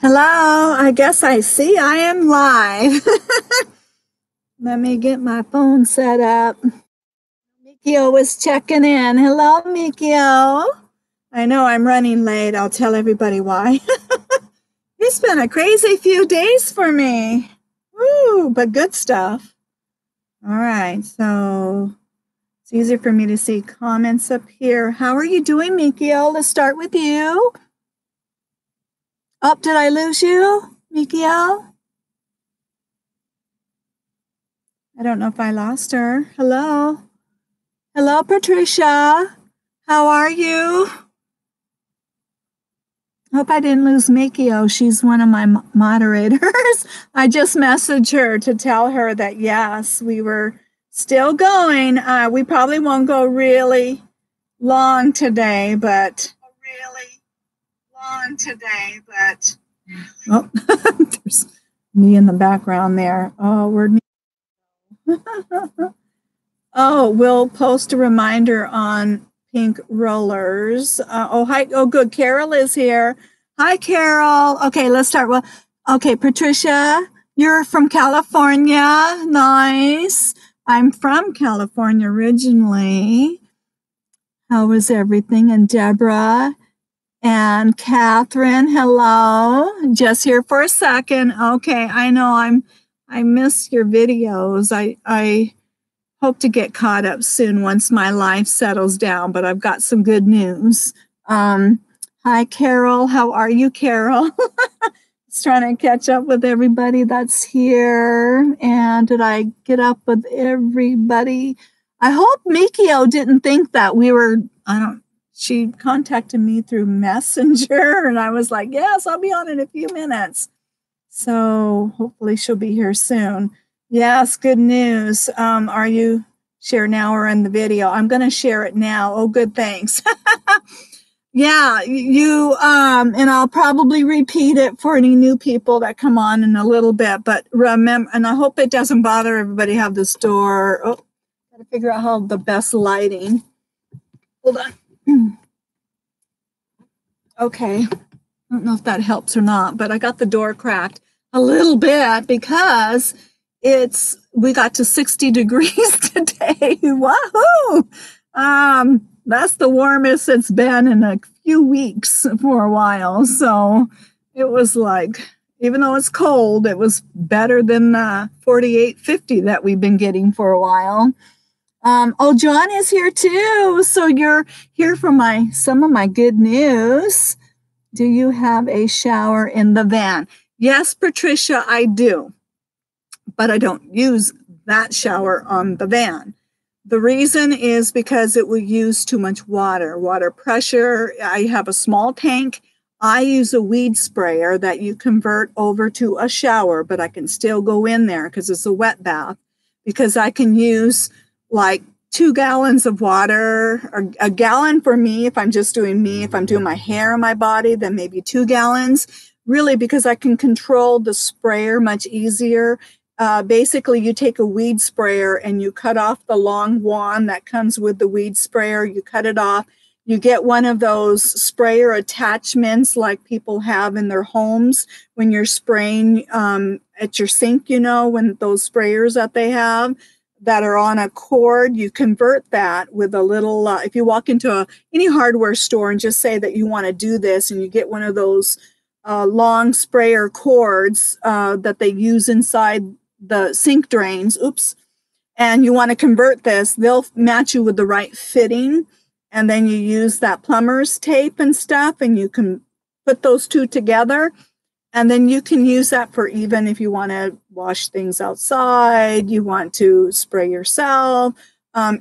Hello, I guess I see I am live. Let me get my phone set up. Mikio was checking in. Hello, Mikio. I know I'm running late. I'll tell everybody why. It's been a crazy few days for me. Woo, but good stuff. All right, so it's easier for me to see comments up here. How are you doing, Mikio? Let's start with you. Oh, did I lose you, Mikio? I don't know if I lost her. Hello? Hello, Patricia. How are you? Hope I didn't lose Mikio. She's one of my moderators. I just messaged her to tell her that, yes, we were still going. We probably won't go really long today, but... Oh, there's me in the background there. Oh, where'd me? Oh, we'll post a reminder on Pink Rollers. Oh, hi. Oh, good. Carol is here. Hi, Carol. Okay, let's start. Well, okay, Patricia, you're from California. Nice. I'm from California originally. How was everything? And Deborah and Catherine, hello. Just here for a second. Okay, I know I miss your videos. I hope to get caught up soon once my life settles down, but I've got some good news. Hi, Carol. How are you, Carol? Just trying to catch up with everybody that's here. And did I get up with everybody? I hope Mikio didn't think that we were, she contacted me through Messenger, and I was like, yes, I'll be on in a few minutes. So hopefully she'll be here soon. Yes, good news. Are you share now or in the video? I'm going to share it now. Oh, good, thanks. Yeah, you, and I'll probably repeat it for any new people that come on in a little bit, but remember, and I hope it doesn't bother everybody to have this door. Oh, gotta figure out how the best lighting. Hold on. Okay. I don't know if that helps or not, but I got the door cracked a little bit because we got to 60 degrees today. Wahoo! That's the warmest it's been in a few weeks for a while. So it was like, even though it's cold, it was better than 48, 50 that we've been getting for a while. Oh, John is here too. So you're here for some of my good news. Do you have a shower in the van? Yes, Patricia, I do. But I don't use that shower on the van. The reason is because it will use too much water pressure. I have a small tank. I use a weed sprayer that you convert over to a shower, but I can still go in there because it's a wet bath, because I can use like 2 gallons of water, or a gallon for me if I'm just doing me. If I'm doing my hair and my body, then maybe 2 gallons, really, because I can control the sprayer much easier. Basically, you take a weed sprayer and you cut off the long wand that comes with the weed sprayer. You cut it off. You get one of those sprayer attachments like people have in their homes when you're spraying at your sink, when those sprayers that they have that are on a cord, you convert that with a little, if you walk into any hardware store and just say that you want to do this, and you get one of those long sprayer cords that they use inside the sink drains, and you want to convert this, they'll match you with the right fitting, and then you use that plumber's tape and stuff, and you can put those two together, and then you can use that for even if you want to wash things outside, you want to spray yourself.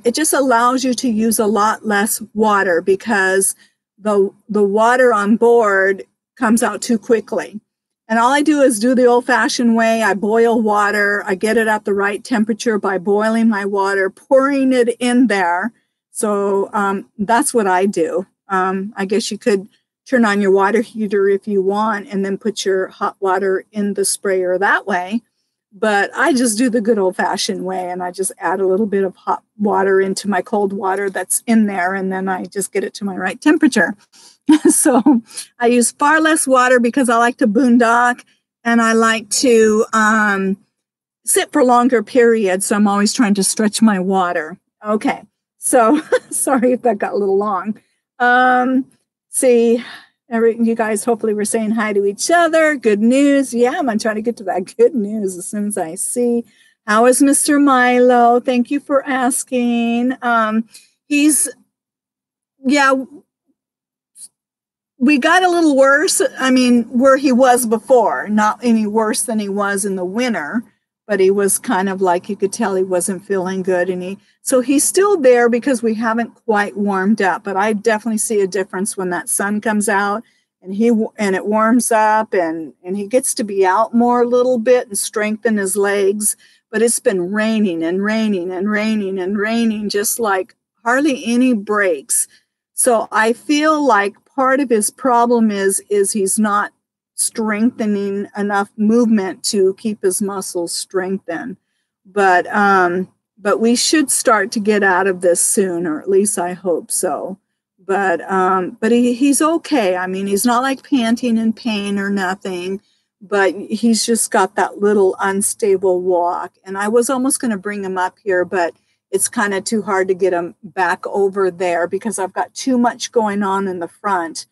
It just allows you to use a lot less water because the water on board comes out too quickly. And all I do is do the old-fashioned way. I boil water. I get it at the right temperature by boiling my water, pouring it in there. So that's what I do. I guess you could turn on your water heater if you want and then put your hot water in the sprayer that way. but I just do the good old fashioned way, and I just add a little bit of hot water into my cold water that's in there, and then I just get it to my right temperature. So I use far less water because I like to boondock, and I like to sit for longer periods. So I'm always trying to stretch my water. Okay. So sorry if that got a little long. See, you guys hopefully were saying hi to each other. Good news. Yeah, I'm going to try to get to that good news as soon as I see. How is Mr. Milo? Thank you for asking. We got a little worse. I mean, where he was before, not any worse than he was in the winter, but he was kind of like, you could tell he wasn't feeling good. So he's still there because we haven't quite warmed up, but I definitely see a difference when that sun comes out and it warms up and he gets to be out more a little bit and strengthen his legs. But it's been raining and raining and raining and raining, just like hardly any breaks. So I feel like part of his problem is he's not strengthening enough movement to keep his muscles strengthened. But we should start to get out of this soon, or at least I hope so. But he's okay. I mean, he's not like panting in pain or nothing, but he's just got that little unstable walk. And I was almost going to bring him up here, but it's kind of too hard to get him back over there because I've got too much going on in the front.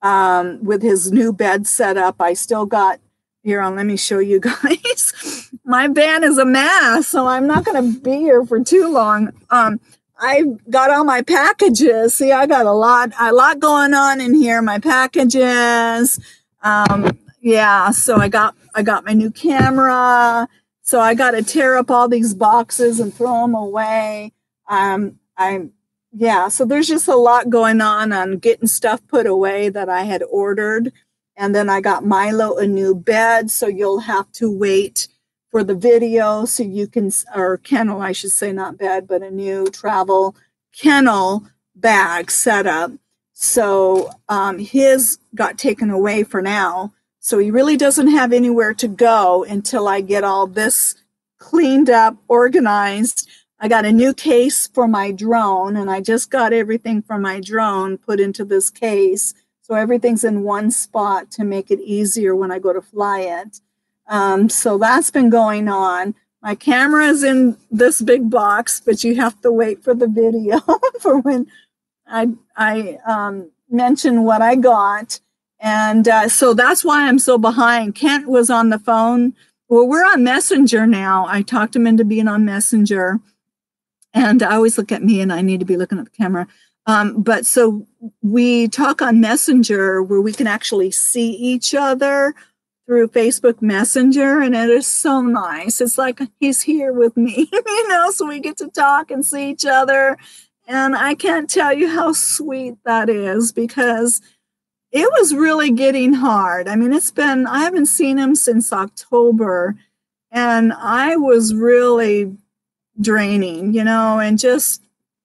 With his new bed set up, I still got, let me show you guys. My van is a mess, so I'm not going to be here for too long. I got all my packages. See, I got a lot going on in here. My packages. So I got my new camera. So I got to tear up all these boxes and throw them away. So there's just a lot going on getting stuff put away that I had ordered. And then I got Milo a new bed. So you'll have to wait for the video so you can, or kennel, I should say, not bed, but a new travel kennel bag setup. So his got taken away for now. So he really doesn't have anywhere to go until I get all this cleaned up, organized. I got a new case for my drone, and I just got everything from my drone put into this case. So everything's in one spot to make it easier when I go to fly it. So that's been going on. My camera is in this big box, but you have to wait for the video for when I mention what I got. And so that's why I'm so behind. Kent was on the phone. Well, we're on Messenger now. I talked him into being on Messenger. And I always look at me and I need to be looking at the camera. But so we talk on Messenger where we can actually see each other through Facebook Messenger. And it is so nice. It's like he's here with me, so we get to talk and see each other. And I can't tell you how sweet that is because it was really getting hard. I mean, I haven't seen him since October, and I was really draining, and just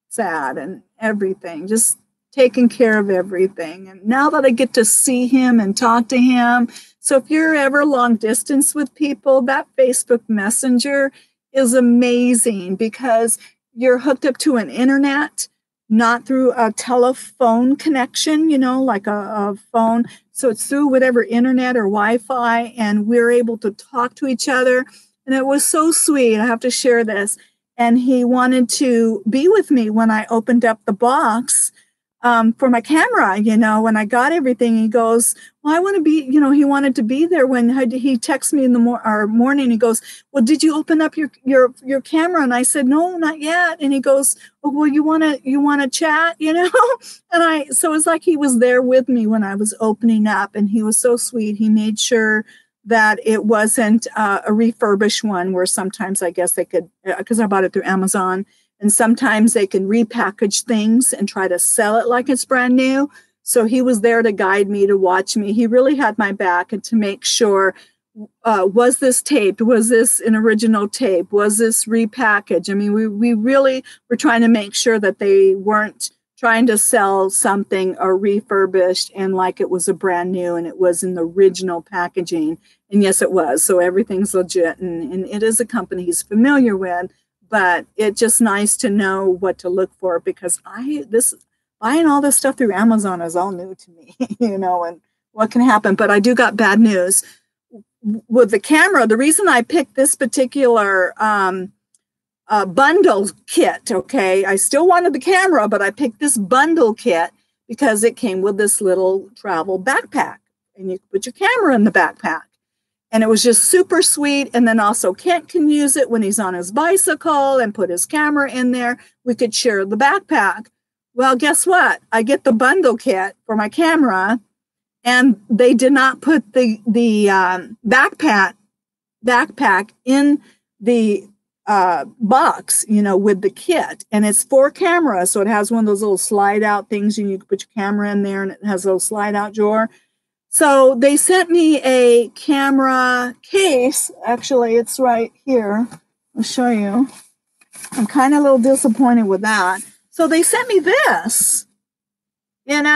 sad and everything, just taking care of everything. And now that I get to see him and talk to him, so if you're ever long distance with people, that Facebook Messenger is amazing because you're hooked up to an internet, not through a telephone connection, like a phone. So it's through whatever internet or Wi-Fi, and we're able to talk to each other. And it was so sweet. I have to share this. And he wanted to be with me when I opened up the box for my camera, when I got everything. He goes, well, I want to be, he wanted to be there when he texted me in the morning. He goes, well, did you open up your camera? And I said, no, not yet. And he goes, oh, well, you want to chat, And so it's like he was there with me when I was opening up, and he was so sweet. He made sure that it wasn't a refurbished one where sometimes I guess they could, because I bought it through Amazon, and sometimes they can repackage things and try to sell it like it's brand new. So he was there to guide me, to watch me. He really had my back and to make sure, was this taped? Was this an original tape? Was this repackaged? I mean, we really were trying to make sure that they weren't trying to sell something or refurbished and like it was a brand new and it was in the original packaging. And yes, it was. So everything's legit, and it is a company he's familiar with, but it's just nice to know what to look for, because buying all this stuff through Amazon is all new to me, and what can happen. But I do got bad news with the camera. The reason I picked this particular bundle kit, okay, I still wanted the camera, but I picked this bundle kit because it came with this little travel backpack, and you put your camera in the backpack. And it was just super sweet. And then also Kent can use it when he's on his bicycle and put his camera in there. We could share the backpack. Well, guess what? I get the bundle kit for my camera, and they did not put the backpack in the box, with the kit. And it's 4 cameras. So it has one of those little slide out things, and you can put your camera in there, and it has a little slide out drawer. So they sent me a camera case. Actually, it's right here. I'll show you. I'm kind of a little disappointed with that. So they sent me this, and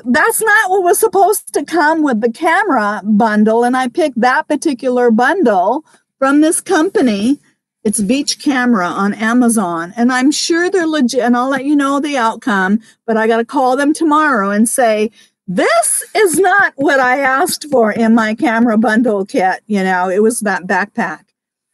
that's not what was supposed to come with the camera bundle. And I picked that particular bundle from this company. It's Beach Camera on Amazon, and I'm sure they're legit, and I'll let you know the outcome, but I got to call them tomorrow and say, this is not what I asked for in my camera bundle kit. It was that backpack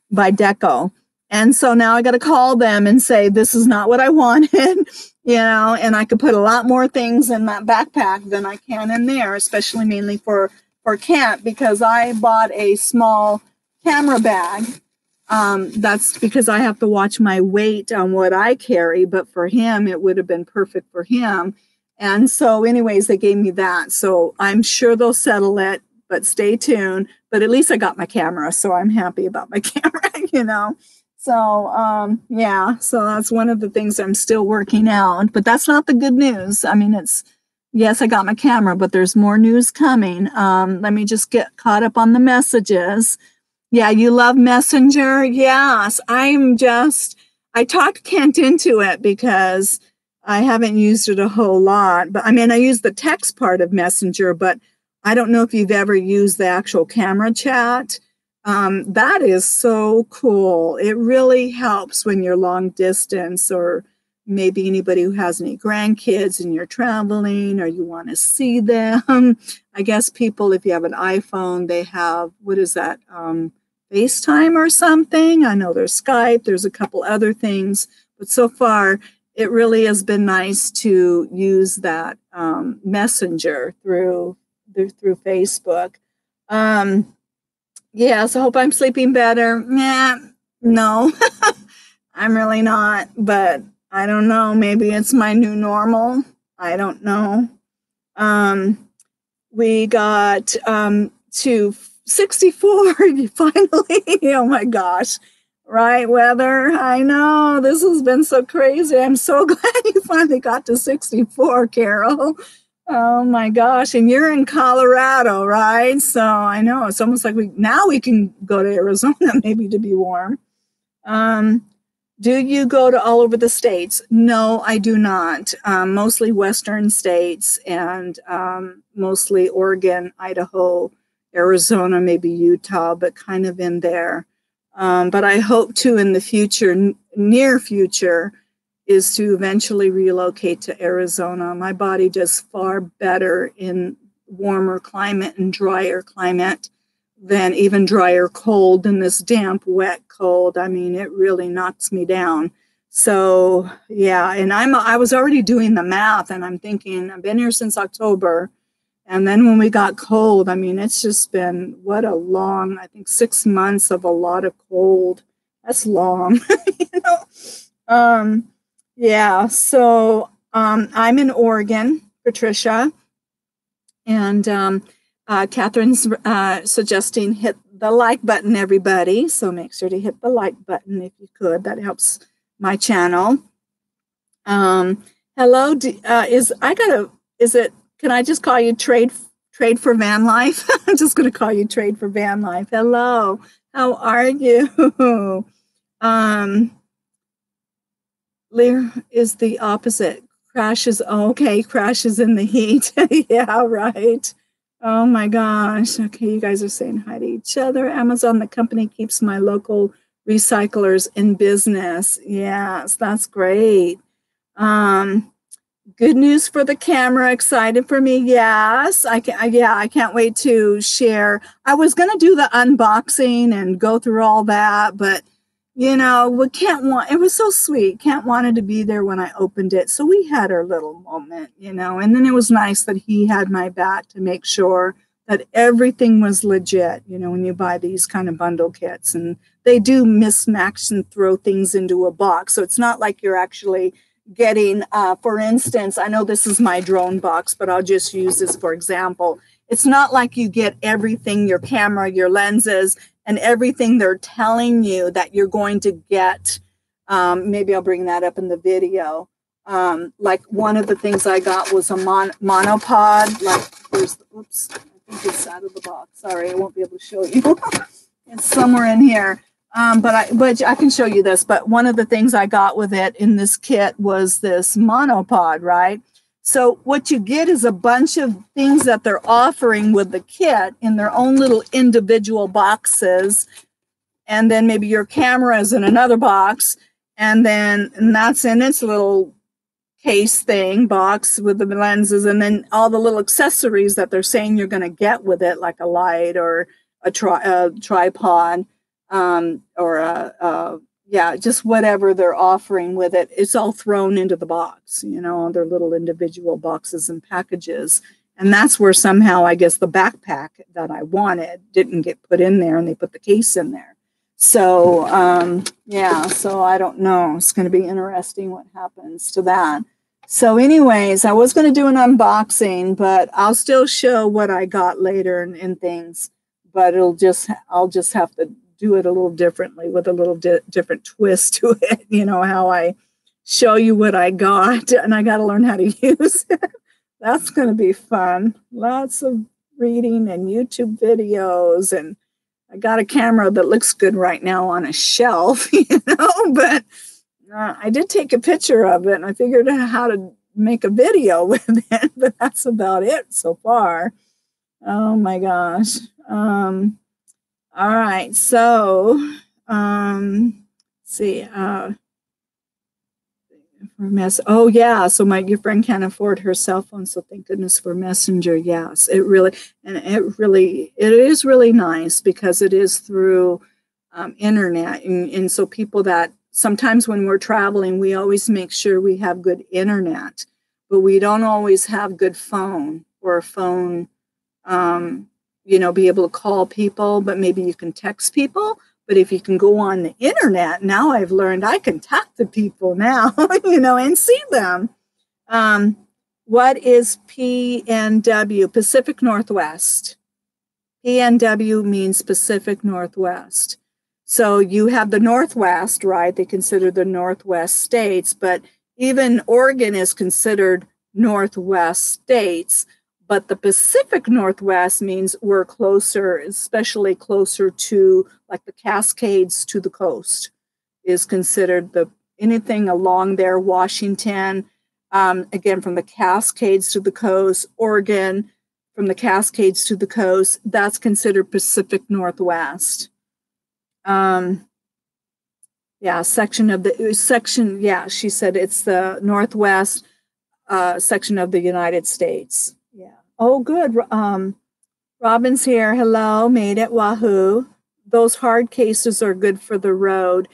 by Deco. And so now I got to call them and say, this is not what I wanted, and I could put a lot more things in that backpack than I can in there, especially mainly for Kent, because I bought a small camera bag. That's because I have to watch my weight on what I carry, but for him, it would have been perfect for him. And so anyways, they gave me that. So I'm sure they'll settle it, but stay tuned. But at least I got my camera, so I'm happy about my camera, So, yeah, so that's one of the things I'm still working out. But that's not the good news. I mean, yes, I got my camera, but there's more news coming. Let me just get caught up on the messages. Yeah, you love Messenger? Yes, I talked Kent into it because I haven't used it a whole lot, but I use the text part of Messenger, but I don't know if you've ever used the actual camera chat. That is so cool. It really helps when you're long distance, or maybe anybody who has any grandkids and you're traveling or you want to see them. I guess people, if you have an iPhone, they have, what is that? FaceTime or something. I know there's Skype, there's a couple other things, but so far, it really has been nice to use that Messenger through Facebook. Yes, I hope I'm sleeping better. No, I'm really not. But I don't know. Maybe it's my new normal. I don't know. We got to 64 finally. Oh my gosh. Right, weather. I know this has been so crazy. I'm so glad you finally got to 64, Carol. Oh my gosh. And you're in Colorado, right? So I know it's almost like we can go to Arizona maybe to be warm. Do you go to all over the states? No, I do not. Mostly Western states, and mostly Oregon, Idaho, Arizona, maybe Utah, but kind of in there. But I hope to in the future, near future, is to eventually relocate to Arizona. My body does far better in warmer climate and drier climate than even drier cold than this damp, wet cold. I mean, it really knocks me down. So yeah, and I was already doing the math, and I'm thinking, I've been here since October. And then when we got cold, I mean, it's just been, what a long, I think 6 months of a lot of cold. That's long, Yeah, so I'm in Oregon, Patricia, and Catherine's suggesting hit the like button, everybody. So make sure to hit the like button if you could. That helps my channel. Hello, can I just call you Trade for Van Life? I'm just going to call you Trade for Van Life. Hello, how are you? Lear is the opposite. Crashes. Oh, okay, crashes in the heat. Yeah, right. Oh my gosh. Okay, you guys are saying hi to each other. Amazon, the company, keeps my local recyclers in business. Yes, that's great. Um, Good news for the camera. Excited for me. Yes, yeah, I can't wait to share. I was going to do the unboxing and go through all that, but we can't want. It was so sweet. Can't wanted to be there when I opened it, so we had our little moment, And then it was nice that he had my back to make sure that everything was legit. When you buy these kind of bundle kits, and they do mismatch and throw things into a box, so it's not like you're actually getting, for instance, I know this is my drone box, but I'll just use this for example. It's not like you get everything, your camera, your lenses, and everything they're telling you that you're going to get. Maybe I'll bring that up in the video. Like one of the things I got was a monopod. Like oops, I think it's out of the box. Sorry, I won't be able to show you. It's somewhere in here. But I can show you this. But one of the things I got with it in this kit was this monopod, right? So what you get is a bunch of things that they're offering with the kit in their own little individual boxes. And then maybe your camera is in another box. And that's in its little case thing, box with the lenses. And then all the little accessories that they're saying you're going to get with it, like a light or a tripod. Just whatever they're offering with it. It's all thrown into the box, all their little individual boxes and packages. And that's where somehow, I guess, the backpack that I wanted didn't get put in there, and they put the case in there. So, so I don't know. It's going to be interesting what happens to that. So anyways, I was going to do an unboxing, but I'll still show what I got later and things. But I'll just have to do it a little differently with a little different twist to it, how I show you what I got, and I got to learn how to use it. That's going to be fun. Lots of reading and YouTube videos, and I got a camera that looks good right now on a shelf, but I did take a picture of it, and I figured out how to make a video with it, but that's about it so far. Oh my gosh. All right, so let's see. Oh yeah, so your friend can't afford her cell phone, so thank goodness for Messenger. Yes, it is really nice because it is through internet, and so people that sometimes when we're traveling, we always make sure we have good internet, but we don't always have good phone or a phone. Be able to call people, but maybe you can text people. But if you can go on the internet, now I've learned I can talk to people now, and see them. What is PNW? Pacific Northwest. PNW means Pacific Northwest. So you have the Northwest, right? They consider the Northwest states, but even Oregon is considered Northwest states. But the Pacific Northwest means we're closer, especially closer to like the Cascades to the coast is considered anything along there, Washington, again, from the Cascades to the coast, Oregon, from the Cascades to the coast, that's considered Pacific Northwest. She said it's the Northwest section of the United States. Yeah. Oh, good. Robin's here. Hello, made it. Wahoo. Those hard cases are good for the road.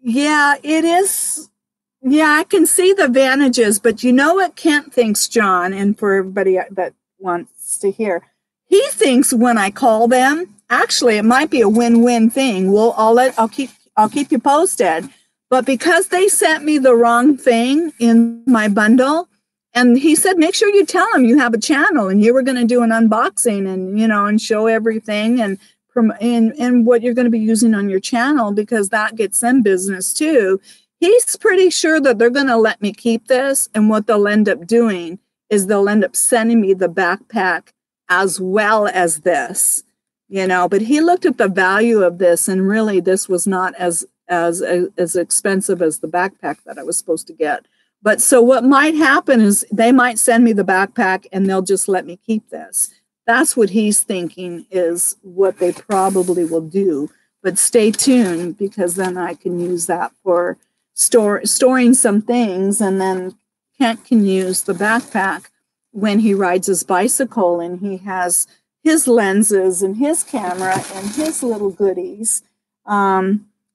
Yeah, it is. Yeah, I can see the advantages, but you know what Kent thinks, John, and for everybody that wants to hear, he thinks when I call them, actually, it might be a win-win thing. I'll keep you posted. But because they sent me the wrong thing in my bundle, and he said, make sure you tell him you have a channel and you were going to do an unboxing and, and show everything and what you're going to be using on your channel, because that gets them business too. He's pretty sure that they're going to let me keep this. And what they'll end up doing is they'll end up sending me the backpack as well as this, but he looked at the value of this, and really this was not as expensive as the backpack that I was supposed to get. But so what might happen is they might send me the backpack and they'll just let me keep this. That's what he's thinking is what they probably will do. But stay tuned, because then I can use that for storing some things, and then Kent can use the backpack when he rides his bicycle and he has his lenses and his camera and his little goodies.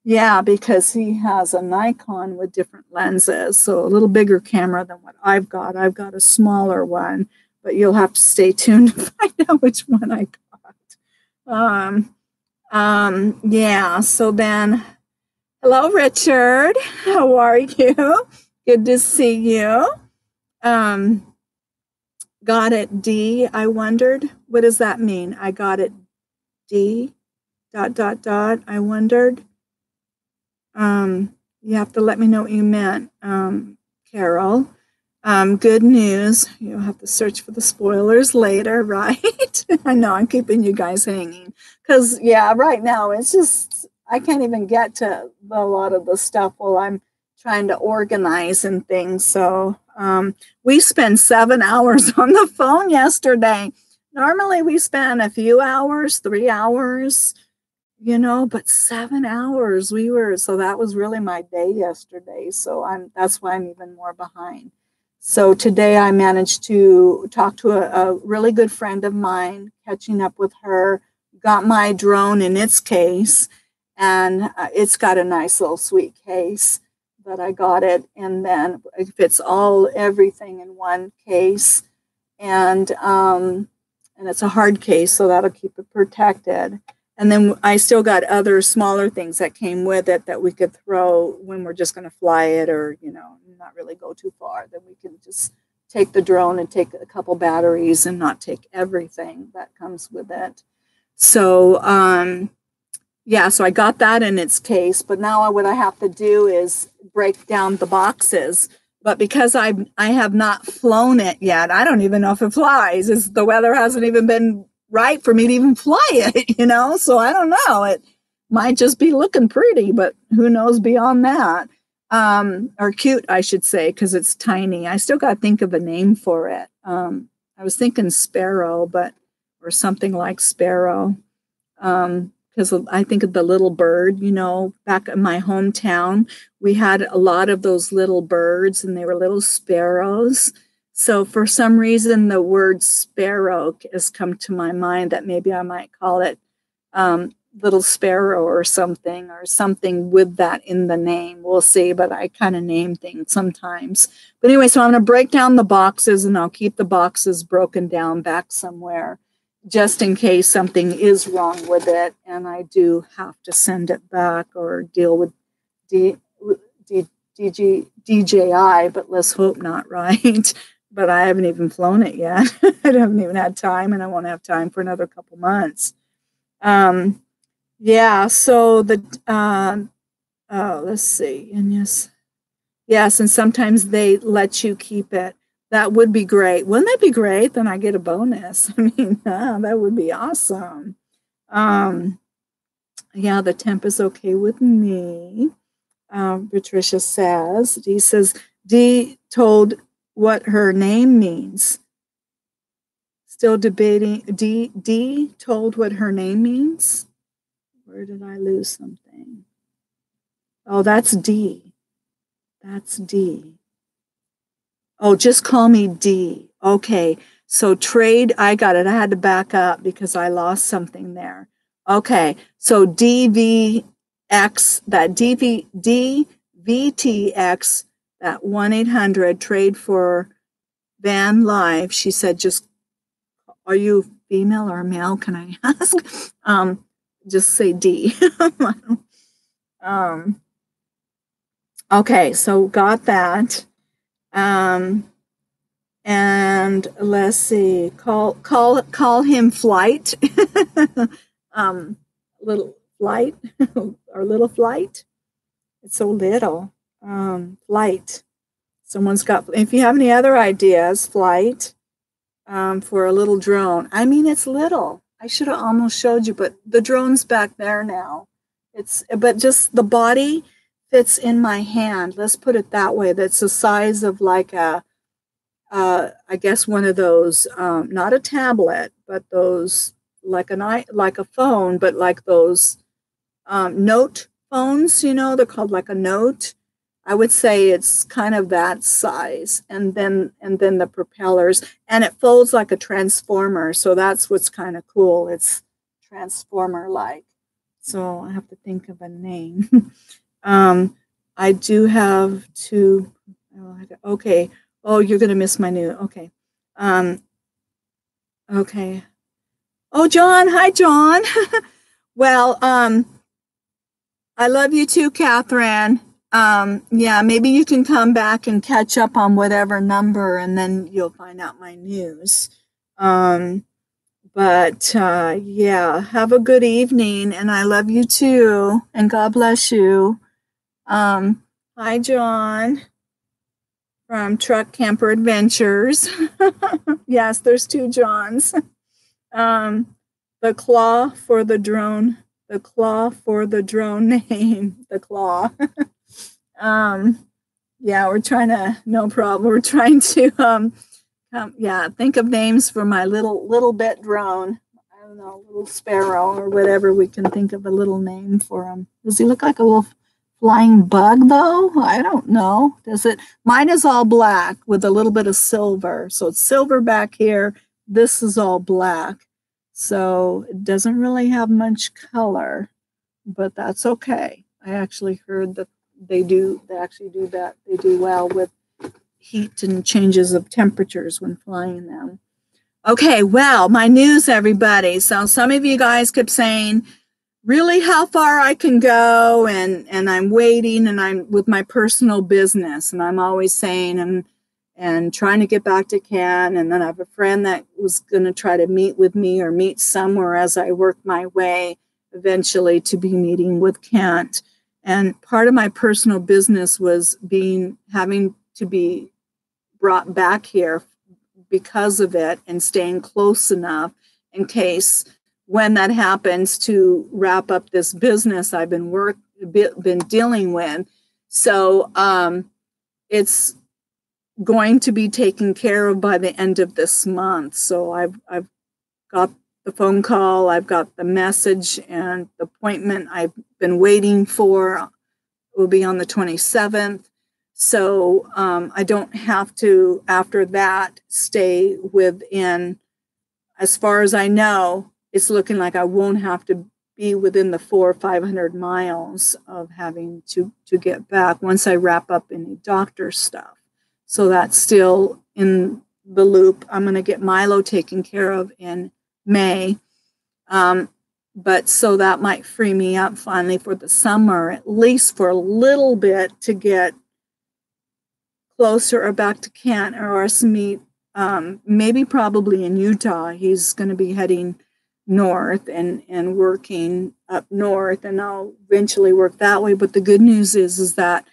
Yeah, because he has a Nikon with different lenses, so a little bigger camera than what I've got. I've got a smaller one, but you'll have to stay tuned to find out which one I got. Yeah, so then, hello, Richard. How are you? Good to see you. Got it, D. I wondered, what does that mean? I got it, D, ... I wondered. You have to let me know what you meant, Carol. Good news. You'll have to search for the spoilers later, right? I know I'm keeping you guys hanging. Because, yeah, right now it's just, I can't even get to a lot of the stuff while I'm trying to organize and things. So we spent 7 hours on the phone yesterday. Normally we spend a few hours, 3 hours, you know, but 7 hours so that was really my day yesterday. So that's why I'm even more behind. So today I managed to talk to a really good friend of mine, catching up with her, got my drone in its case, and it's got a nice little sweet case that I got it. And then it fits everything in one case. And it's a hard case, so that'll keep it protected. And then I still got other smaller things that came with it that we could throw when we're just going to fly it, or, you know, not really go too far. Then we can just take the drone and take a couple batteries and not take everything that comes with it. So, yeah, so I got that in its case. But now what I have to do is break down the boxes. But because I have not flown it yet, I don't even know if it flies. The weather hasn't even been right for me to even fly it, you know, so I don't know. It might just be looking pretty, but who knows beyond that. Or cute, I should say, because it's tiny. I still got to think of a name for it. I was thinking Sparrow, or something like Sparrow, because I think of the little bird, you know, back in my hometown, we had a lot of those little birds, and they were little sparrows. So for some reason, the word sparrow has come to my mind, that maybe I might call it little sparrow or something with that in the name. We'll see, but I kind of name things sometimes. But anyway, so I'm going to break down the boxes, and I'll keep the boxes broken down back somewhere just in case something is wrong with it and I do have to send it back or deal with DJI, but let's hope not, right? But I haven't even flown it yet. I haven't even had time, and I won't have time for another couple months. Yeah, so let's see. And yes, and sometimes they let you keep it. That would be great. Wouldn't that be great? Then I get a bonus. I mean, that would be awesome. Yeah, the temp is okay with me. Patricia says, Dee told what her name means. Still debating. Dee told what her name means. Where did I lose something? Oh, that's D. That's D. Oh, just call me D. Okay. So trade, I got it. I had to back up because I lost something there. Okay. So DVX, that DVTX, that 1-800 trade for van live. She said, are you female or male? Can I ask? Just say D. Okay. So got that. And let's see, call him Flight, little Flight, or little Flight. It's so little, Flight. Someone's got, if you have any other ideas, Flight, for a little drone. I mean, it's little. I should have almost showed you, but the drone's back there now. But just the body fits in my hand. Let's put it that way. That's the size of like I guess one of those, not a tablet, but those like like a phone, but like those note phones. They're called like a note. I would say it's kind of that size, and then the propellers, and it folds like a transformer. So that's what's kind of cool. It's transformer like. So I have to think of a name. I do have to. Okay. Oh, you're gonna miss my new. Okay. Um, okay. Oh, John. Hi, John. Well, I love you too, Catherine. Yeah, maybe you can come back and catch up on whatever number, and then you'll find out my news. Um, but yeah, have a good evening, and I love you too, and God bless you. Hi, John from Truck Camper Adventures. Yes, there's two Johns. The claw for the drone. The claw for the drone name. The claw. Yeah, we're trying to, no problem. We're trying to, yeah, think of names for my little bit drone. I don't know, little sparrow or whatever. We can think of a little name for him. Does he look like a little flying bug though? I don't know. Does it? Mine is all black with a little bit of silver. So it's silver back here. This is all black. So it doesn't really have much color, but that's okay. I actually heard that they actually do that. They do well with heat and changes of temperatures when flying them. Okay, well, my news, everybody. So some of you guys kept saying, really how far I can go, and I'm waiting, and I'm with my personal business, and I'm always saying and trying to get back to Ken, and then I have a friend that was going to try to meet with me or meet somewhere as I work my way eventually to be meeting with Kent. And part of my personal business was having to be brought back here because of it, and staying close enough in case when that happens to wrap up this business I've been dealing with. So it's going to be taken care of by the end of this month. So I've got the phone call, I've got the message, and the appointment I've been waiting for will be on the 27th. So I don't have to, after that, stay within, as far as I know, it's looking like I won't have to be within the 400 or 500 miles of having to get back once I wrap up any doctor stuff. So that's still in the loop. I'm going to get Milo taken care of in May. But so that might free me up finally for the summer, at least for a little bit, to get closer or back to Kent or us meet, maybe probably in Utah. He's going to be heading north and working up north, and I'll eventually work that way. But the good news is that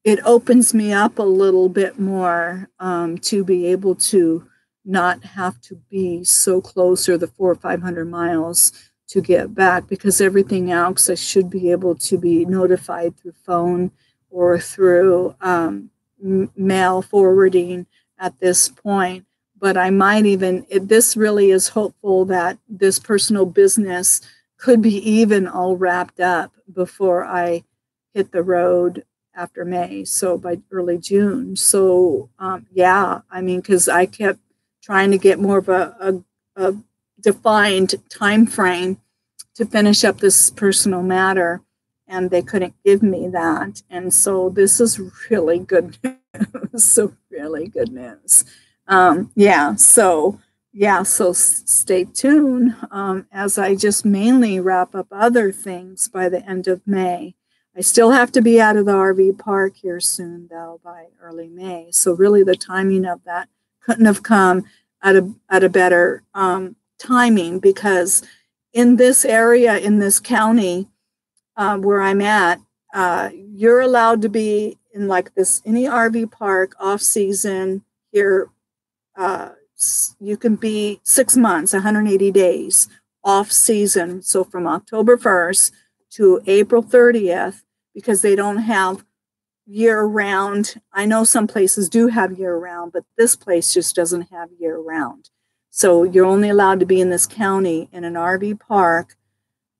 it opens me up a little bit more to be able to not have to be so close, or the 400 or 500 miles to get back, because everything else I should be able to be notified through phone or through mail forwarding at this point. But I might even, this really is hopeful that this personal business could be even all wrapped up before I hit the road after May, so by early June. So yeah, I mean, because I kept trying to get more of a defined time frame to finish up this personal matter, and they couldn't give me that. And so this is really good news. So really good news. So stay tuned as I just mainly wrap up other things by the end of May. I still have to be out of the RV park here soon, though, by early May. So really the timing of that couldn't have come at a better timing, because in this area, in this county where I'm at, you're allowed to be in like this, any RV park off season here. You can be 6 months, 180 days off season. So from October 1st to April 30th, because they don't have year-round. I know some places do have year-round, but this place just doesn't have year-round. So you're only allowed to be in this county in an RV park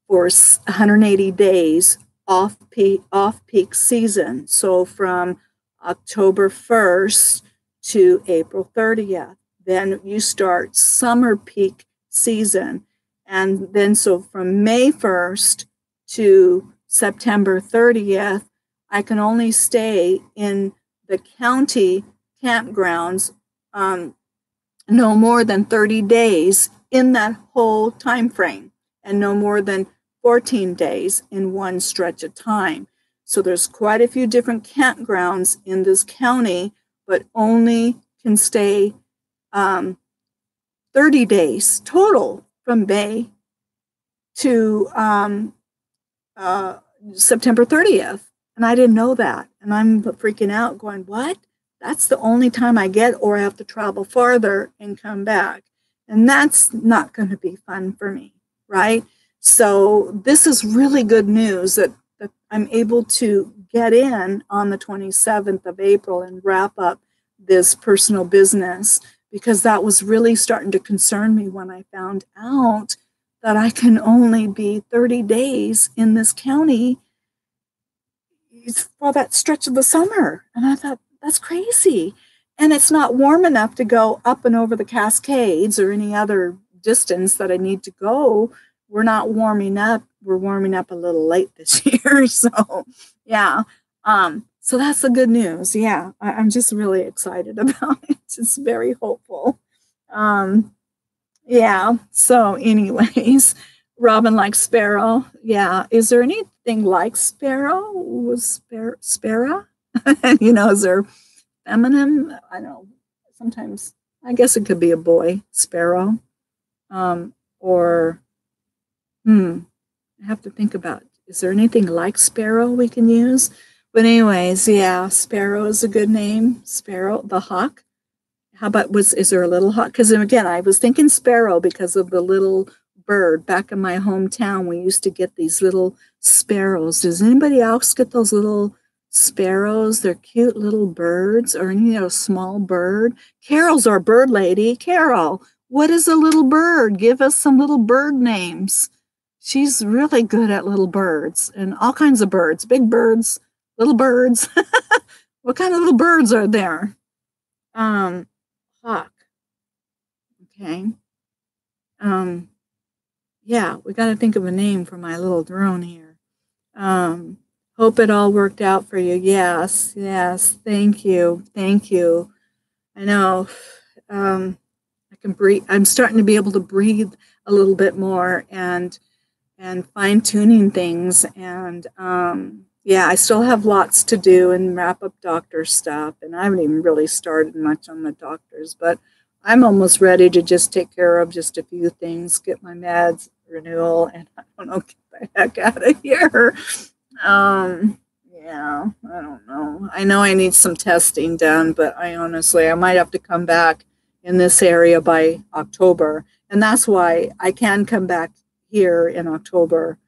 for 180 days off-peak season. So from October 1st to April 30th. Then you start summer peak season. And then so from May 1st to September 30th, I can only stay in the county campgrounds no more than 30 days in that whole time frame, and no more than 14 days in one stretch of time. So there's quite a few different campgrounds in this county, but only can stay 30 days total from May to September 30th. And I didn't know that. And I'm freaking out going, what? That's the only time I get, or I have to travel farther and come back. And that's not going to be fun for me, right? So this is really good news that I'm able to get in on the 27th of April and wrap up this personal business, because that was really starting to concern me when I found out that I can only be 30 days in this county for that stretch of the summer. And I thought, that's crazy. And it's not warm enough to go up and over the Cascades or any other distance that I need to go. We're not warming up. We're warming up a little late this year. So, yeah. So that's the good news. Yeah, I'm just really excited about it. It's very hopeful. Yeah. So anyways, Robin likes Sparrow. Yeah. Is there anything like Sparrow? Was Sparrow? You know, is there feminine? I don't know. Sometimes I guess it could be a boy, Sparrow. Or I have to think about, is there anything like Sparrow we can use? But anyways, yeah, Sparrow is a good name. Sparrow, the hawk. How about, is there a little hawk? Because again, I was thinking sparrow because of the little bird. Back in my hometown, we used to get these little sparrows. Does anybody else get those little sparrows? They're cute little birds, or small bird. Carol's our bird lady. Carol, what is a little bird? Give us some little bird names. She's really good at little birds, and all kinds of birds, big birds, little birds. What kind of little birds are there? Hawk. Okay. Yeah, we got to think of a name for my little drone here. Hope it all worked out for you. Yes. Thank you. I know. I can breathe. I'm starting to be able to breathe a little bit more and fine tuning things. And yeah, I still have lots to do and wrap up doctor stuff. And I haven't even really started much on the doctors, but I'm almost ready to just take care of just a few things, get my meds renewal, and I don't know, get the heck out of here. Yeah, I don't know. I know I need some testing done, but I might have to come back in this area by October. And that's why I can come back here in October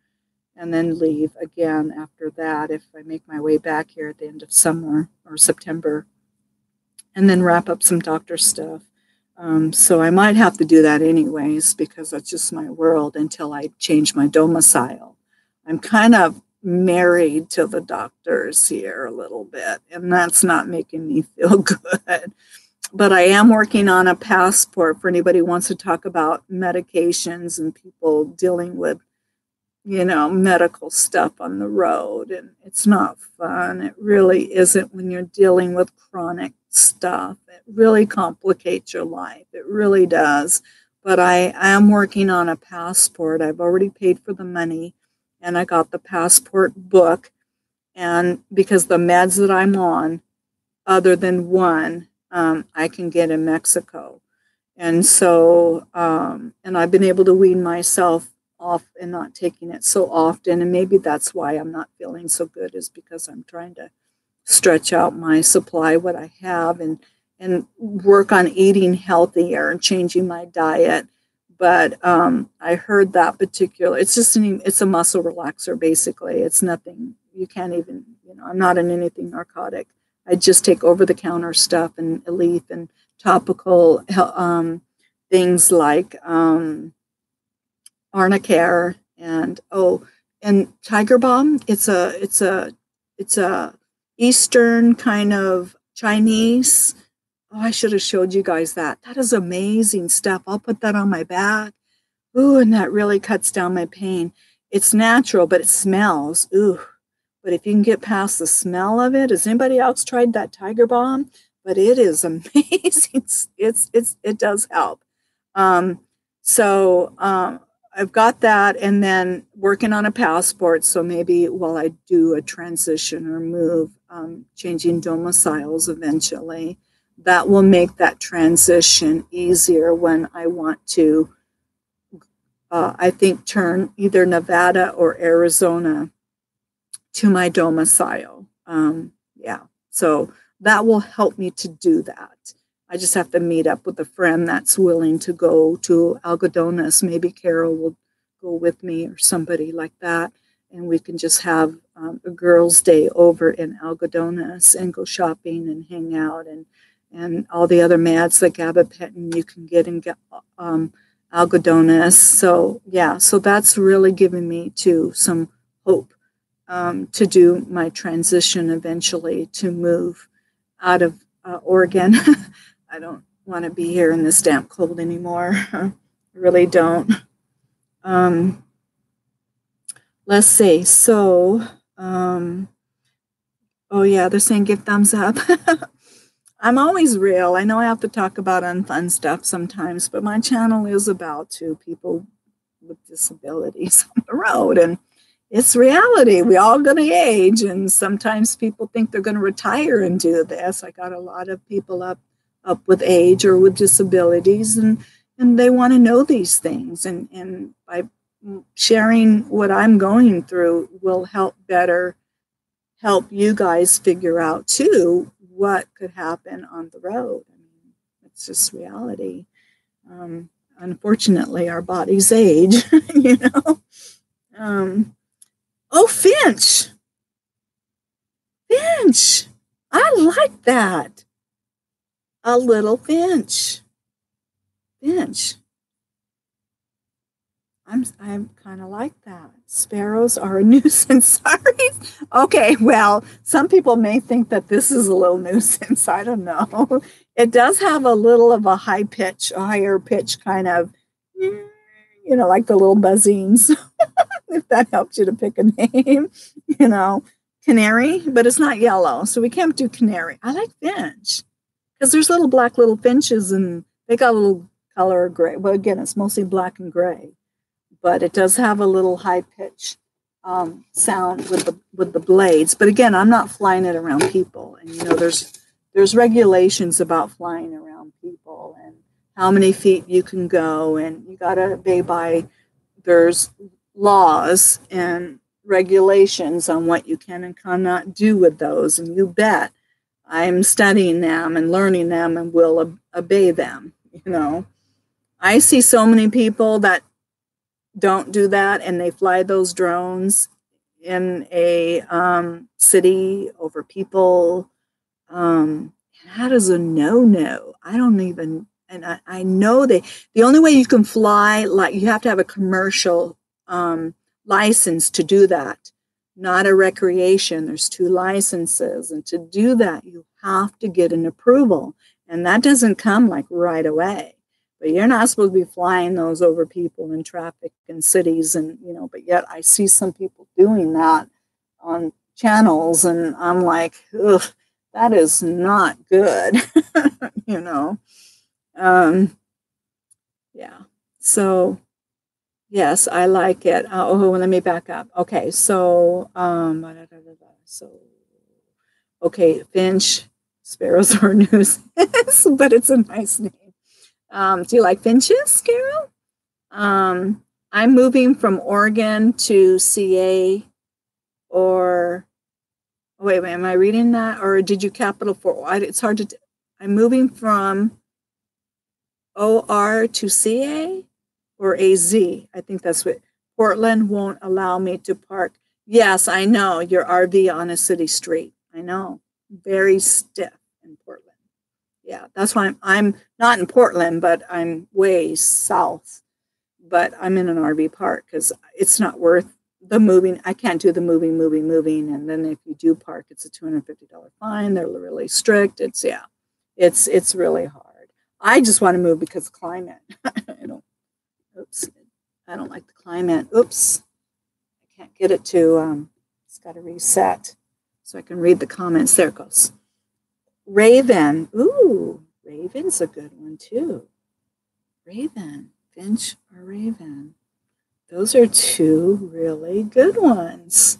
and then leave again after that if I make my way back here at the end of summer or September, and then wrap up some doctor stuff. So I might have to do that anyways, because that's just my world until I change my domicile. I'm kind of married to the doctors here a little bit, and that's not making me feel good. But I am working on a passport for anybody who wants to talk about medications and people dealing with, medical stuff on the road. And it's not fun. It really isn't when you're dealing with chronic stuff. It really complicates your life. It really does. But I am working on a passport. I've already paid for the money, and I got the passport book. And because the meds that I'm on, other than one, I can get in Mexico. And so, and I've been able to wean myself off and not taking it so often. And maybe that's why I'm not feeling so good, is because I'm trying to stretch out my supply, what I have, and work on eating healthier and changing my diet. But I heard that particular, it's a muscle relaxer, basically. It's nothing, you can't even, I'm not in anything narcotic. I just take over-the-counter stuff and Aleve and topical things like Arnicare and Tiger Balm. It's a Eastern kind of Chinese. Oh, I should have showed you guys that. That is amazing stuff. I'll put that on my back. Ooh, and that really cuts down my pain. It's natural, but it smells. Ooh. But if you can get past the smell of it, has anybody else tried that Tiger Balm? But it is amazing. It does help. So I've got that, and then working on a passport. So maybe while I do a transition or move, changing domiciles eventually, that will make that transition easier when I want to, I think, turn either Nevada or Arizona to my domicile. Yeah, so that will help me to do that. I just have to meet up with a friend that's willing to go to Algodones. Maybe Carol will go with me or somebody like that, and we can just have a girls' day over in Algodones and go shopping and hang out and all the other mads like gabapentin you can get in Algodones. So yeah, so that's really giving me too some hope to do my transition eventually to move out of Oregon. I don't want to be here in this damp cold anymore. I really don't. Let's see. So, oh yeah, they're saying give thumbs up. I'm always real. I know I have to talk about unfun stuff sometimes, but my channel is about people with disabilities on the road, and it's reality. We all going to age, and sometimes people think they're going to retire and do this. I got a lot of people up with age or with disabilities, and they want to know these things, and by sharing what I'm going through will help you guys figure out too what could happen on the road. I mean, it's just reality. Unfortunately, our bodies age, Oh, Finch. I like that. A little Finch. I'm kind of like that. Sparrows are a nuisance. Sorry. Okay, well, some people may think that this is a little nuisance. I don't know. It does have a little of a higher pitch kind of, like the little buzzings. If that helps you to pick a name, canary, but it's not yellow, so we can't do canary. I like finch because there's little black little finches, and they got a little color of gray. Well, again, it's mostly black and gray, but it does have a little high pitch sound with the blades. But again, I'm not flying it around people, and there's regulations about flying around people and how many feet you can go, and you got to obey by. There's laws and regulations on what you can and cannot do with those, and you bet I'm studying them and learning them and will obey them. I see so many people that don't do that, and they fly those drones in a city over people. That is a no-no. I don't even, and I know the only way you can fly, like, you have to have a commercial license to do that, not a recreation. There's 2 licenses, and to do that you have to get an approval, and that doesn't come like right away. But you're not supposed to be flying those over people in traffic in cities, and but yet I see some people doing that on channels, and I'm like, ugh, that is not good. Yeah, so yes, I like it. Let me back up. Okay, so okay, finch, sparrows are nuisance, but it's a nice name. Do you like finches, Carol? I'm moving from Oregon to CA, or wait, am I reading that, or did you capital for? It's hard to. I'm moving from OR to CA or AZ. I think that's what. Portland won't allow me to park Yes, I know. Your RV on a city street. I know. Very stiff in Portland. Yeah, that's why I'm not in Portland, but I'm way south. But I'm in an RV park because it's not worth the moving. I can't do the moving. And then if you do park, it's a $250 fine. They're really strict. It's really hard. I just want to move because of climate. I don't, oops, I don't like the climate. Oops, I can't get it to, it's got to reset so I can read the comments. There it goes. Raven. Ooh, Raven's a good one too. Raven, Finch or Raven. Those are two really good ones.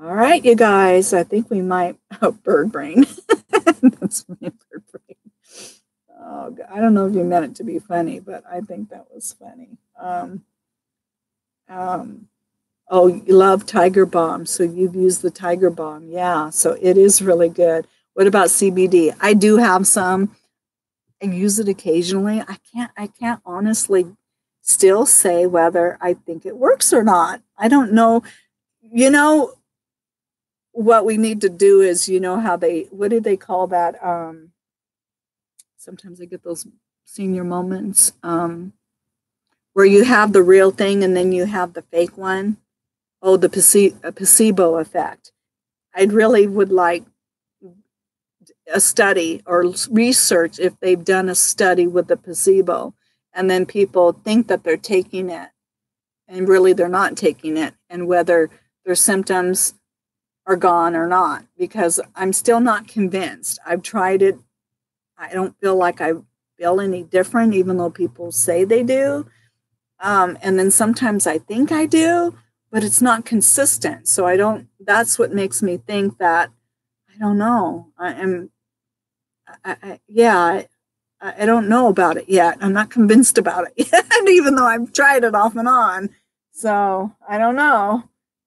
All right, you guys. I think we might. Oh, bird brain. That's funny, bird brain. Oh, God. I don't know if you meant it to be funny, but I think that was funny. Oh, you love Tiger Balm. So you've used the Tiger Balm. Yeah, so it is really good. What about CBD? I do have some. I use it occasionally. I can't honestly still say whether I think it works or not. I don't know. You know, what we need to do is, you know, how what do they call that? Sometimes I get those senior moments where you have the real thing and then you have the fake one. Oh, the placebo effect. I really would like a study or research if they've done a study with the placebo and then people think that they're taking it and really they're not taking it, and whether their symptoms are gone or not, because I'm still not convinced. I've tried it. I don't feel like I feel any different, even though people say they do. And then sometimes I think I do, but it's not consistent. So that's what makes me think that, I don't know. I don't know about it yet. I'm not convinced about it yet, even though I've tried it off and on. So I don't know.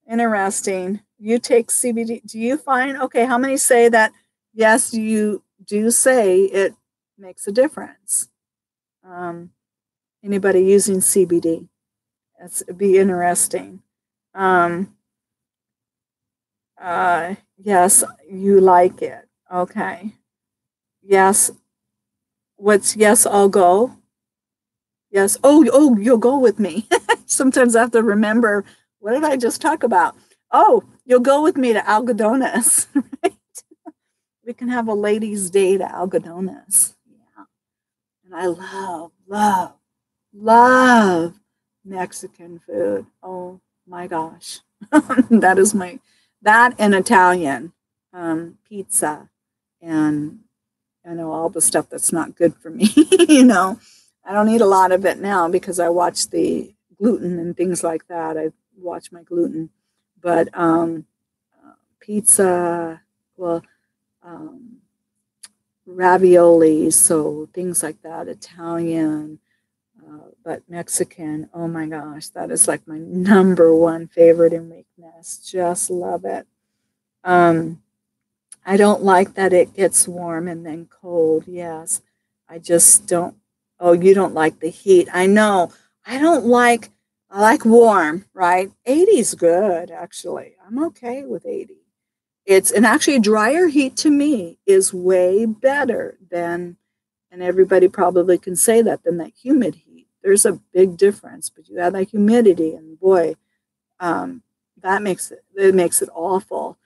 Interesting. You take CBD. Do you find, okay, how many say that, yes, you do say it makes a difference? Anybody using CBD? It'd be interesting. Yes, you like it. Okay. Yes. What's yes, I'll go. Yes. Oh, you'll go with me. Sometimes I have to remember, what did I just talk about? Oh, you'll go with me to Algodones, right? We can have a ladies' day to Algodones. Yeah. And I love Mexican food. Oh my gosh. That and Italian pizza, and I know all the stuff that's not good for me. You know, I don't eat a lot of it now because I watch the gluten and things like that. I watch my gluten, but pizza, well, ravioli, so things like that, Italian, but Mexican, oh my gosh, that is like my number one favorite in weakness. Just love it. I don't like that it gets warm and then cold. Yes, I just don't. Oh, you don't like the heat. I know. I like warm, right? 80 is good, actually. I'm okay with 80. And actually drier heat to me is way better than, and everybody probably can say that, than that humid heat. There's a big difference, but you add that humidity and boy, that makes it awful.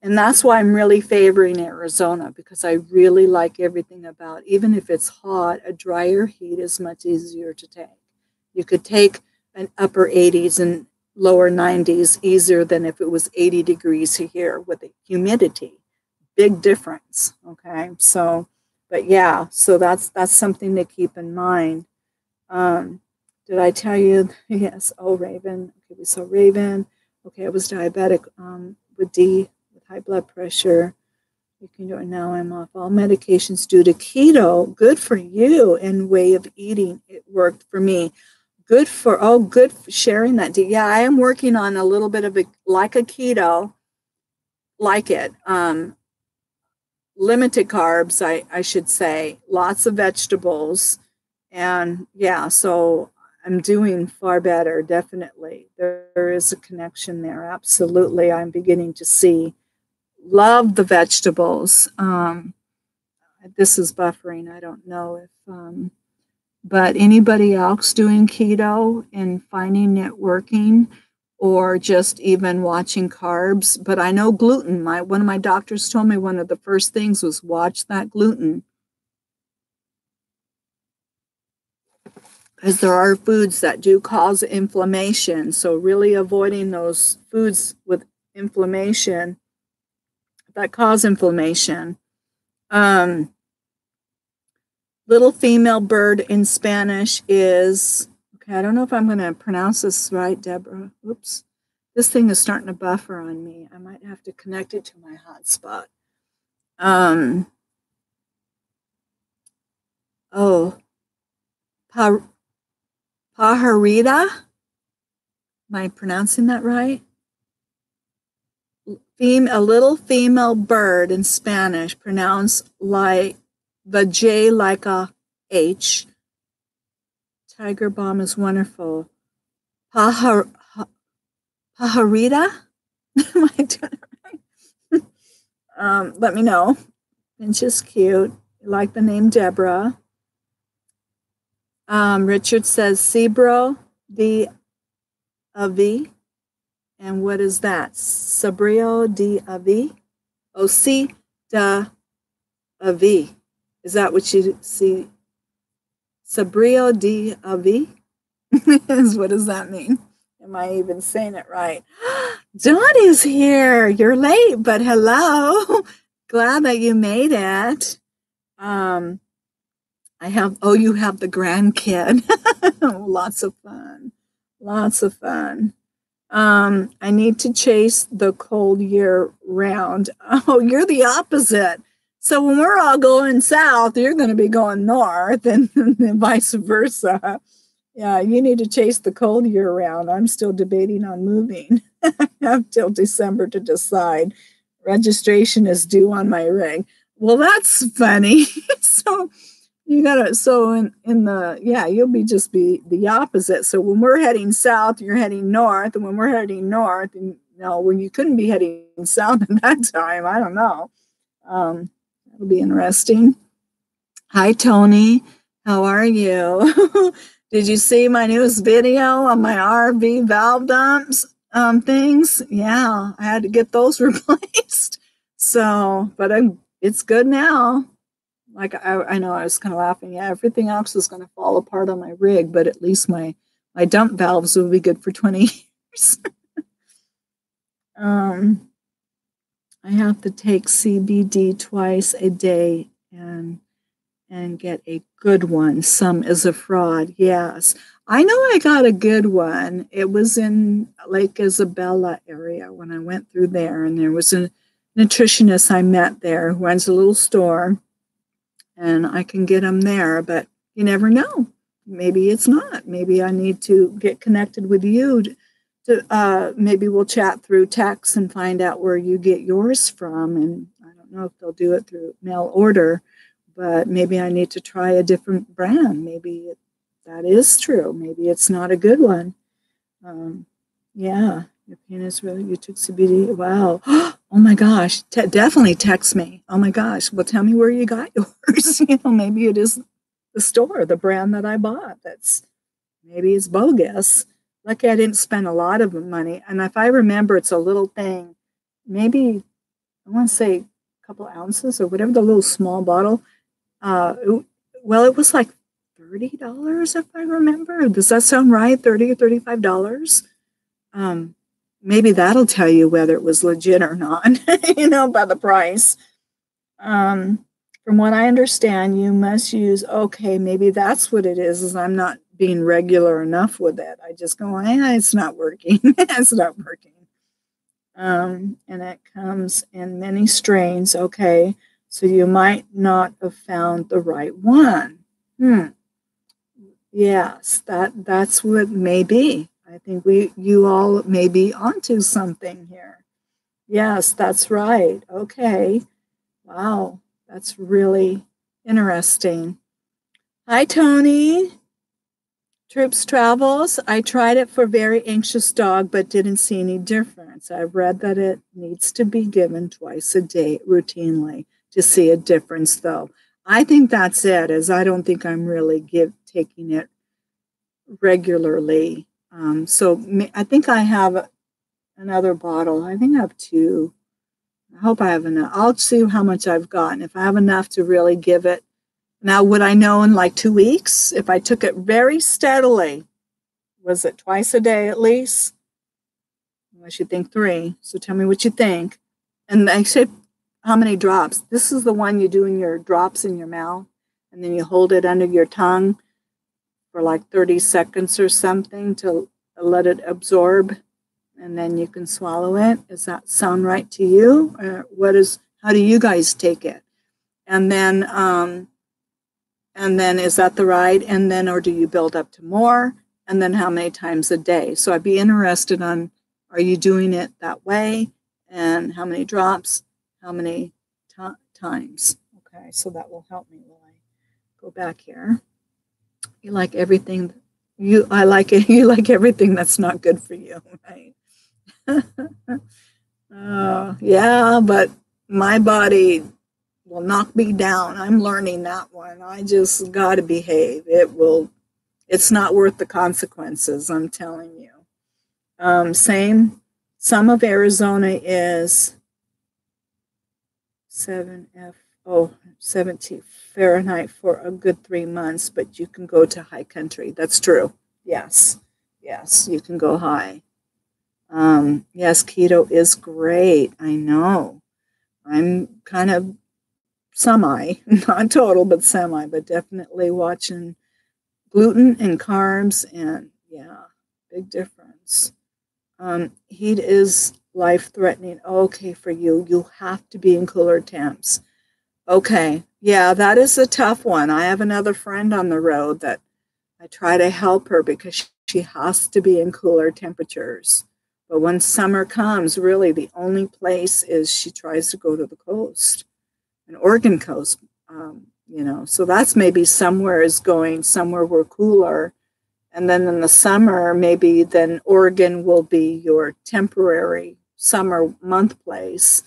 And that's why I'm really favoring Arizona, because I really like everything about, even if it's hot, a drier heat is much easier to take. You could take an upper 80s and lower 90s easier than if it was 80 degrees here with the humidity. Big difference. Okay. So, but yeah, so that's something to keep in mind. Did I tell you? Yes. Oh, Raven. Okay, we saw Raven. Okay, I was diabetic with D, with high blood pressure. You can do it now. I'm off all medications due to keto. Good for you and way of eating. It worked for me. Good for sharing that. Yeah, I am working on a little bit of a keto, like it. Limited carbs, I should say. Lots of vegetables. And yeah, so I'm doing far better, definitely. There is a connection there. Absolutely. I'm beginning to see. Love the vegetables. This is buffering. I don't know if, but anybody else doing keto and finding it working, or just even watching carbs? But I know gluten. One of my doctors told me one of the first things was watch that gluten. Because there are foods that do cause inflammation. So really avoiding those foods with inflammation that cause inflammation. Little female bird in Spanish is, okay, I don't know if I'm going to pronounce this right, Deborah. Oops. This thing is starting to buffer on me. I might have to connect it to my hotspot. Pajarita? Am I pronouncing that right? A little female bird in Spanish, pronounced like the J like a H. Tiger Balm is wonderful. Pajarita? Am I doing it right? Let me know. It's just cute. You like the name Deborah. Richard says Cibro de Avi. And what is that? Sabrio de Avi? Oh, C de Avi. Is that what you see? Sabrio de Avi? What does that mean? Am I even saying it right? Donnie's here. You're late, but hello. Glad that you made it. You have the grandkid. Lots of fun. Lots of fun. I need to chase the cold year round. Oh, you're the opposite. So when we're all going south, you're going to be going north and vice versa. Yeah, you need to chase the cold year round. I'm still debating on moving. I have till December to decide. Registration is due on my rig. Well, that's funny. So you gotta, you'll be the opposite. So when we're heading south, you're heading north, and when we're heading north, and when you couldn't be heading south at that time, I don't know. That'll be interesting. Hi, Tony. How are you? Did you see my newest video on my RV valve dumps things? Yeah, I had to get those replaced. So, but it's good now. Like I know I was kind of laughing. Yeah, everything else is going to fall apart on my rig, but at least my dump valves will be good for 20 years. I have to take CBD twice a day and get a good one. Some is a fraud. Yes. I know I got a good one. It was in Lake Isabella area when I went through there, and there was a nutritionist I met there who runs a little store, and I can get them there, but you never know. Maybe it's not. Maybe I need to get connected with you to maybe we'll chat through text and find out where you get yours from. And I don't know if they'll do it through mail order, but maybe I need to try a different brand. Maybe that is true. Maybe it's not a good one. Yeah, your penis really, you took CBD. Wow. Oh my gosh, definitely text me. Oh my gosh, well, tell me where you got yours. Maybe it is the store, the brand that I bought. Maybe it's bogus. Lucky I didn't spend a lot of money. And if I remember, it's a little thing, maybe I want to say a couple ounces or whatever, the little small bottle. It was like $30 if I remember. Does that sound right? $30 or $35? Maybe that'll tell you whether it was legit or not, by the price. From what I understand, you must use, okay, maybe that's what it is I'm not being regular enough with it. I just go, it's not working. It's not working. And it comes in many strains. Okay, so you might not have found the right one. Yes, that's what may be. I think you all may be onto something here. Yes, that's right. Okay. Wow, that's really interesting. Hi, Tony. Troops Travels. I tried it for very anxious dog, but didn't see any difference. I've read that it needs to be given twice a day routinely to see a difference, though. I think that's it, as I don't think I'm really taking it regularly. So I think I have another bottle. I think I have two. I hope I have enough. I'll see how much I've gotten. If I have enough to really give it. Now, would I know in like 2 weeks if I took it very steadily? Was it twice a day at least? I should think 3. So tell me what you think. And I said, how many drops? This is the one you do in your drops in your mouth, and then you hold it under your tongue for like 30 seconds or something to let it absorb, and then you can swallow it. Does that sound right to you? Or how do you guys take it? And then is that the right? And then, or do you build up to more? And then how many times a day? So I'd be interested on, are you doing it that way? And how many drops? How many times? Okay, so that will help me while I go back here. You like everything. I like it. You like everything that's not good for you, right? Yeah, but my body will knock me down. I'm learning that one. I just got to behave. It's not worth the consequences, I'm telling you. Same. Some of Arizona is 70 Fahrenheit for a good 3 months, but you can go to high country. That's true. Yes, you can go high. Yes, keto is great. I know. I'm kind of semi, not total, but semi, but definitely watching gluten and carbs, and yeah, big difference. Heat is life-threatening. Okay, for you. You have to be in cooler temps. Okay, yeah, that is a tough one. I have another friend on the road that I try to help her because she has to be in cooler temperatures. But when summer comes, really the only place is she tries to go to the coast, an Oregon coast, so that's maybe somewhere we're cooler. And then in the summer, maybe then Oregon will be your temporary summer month place.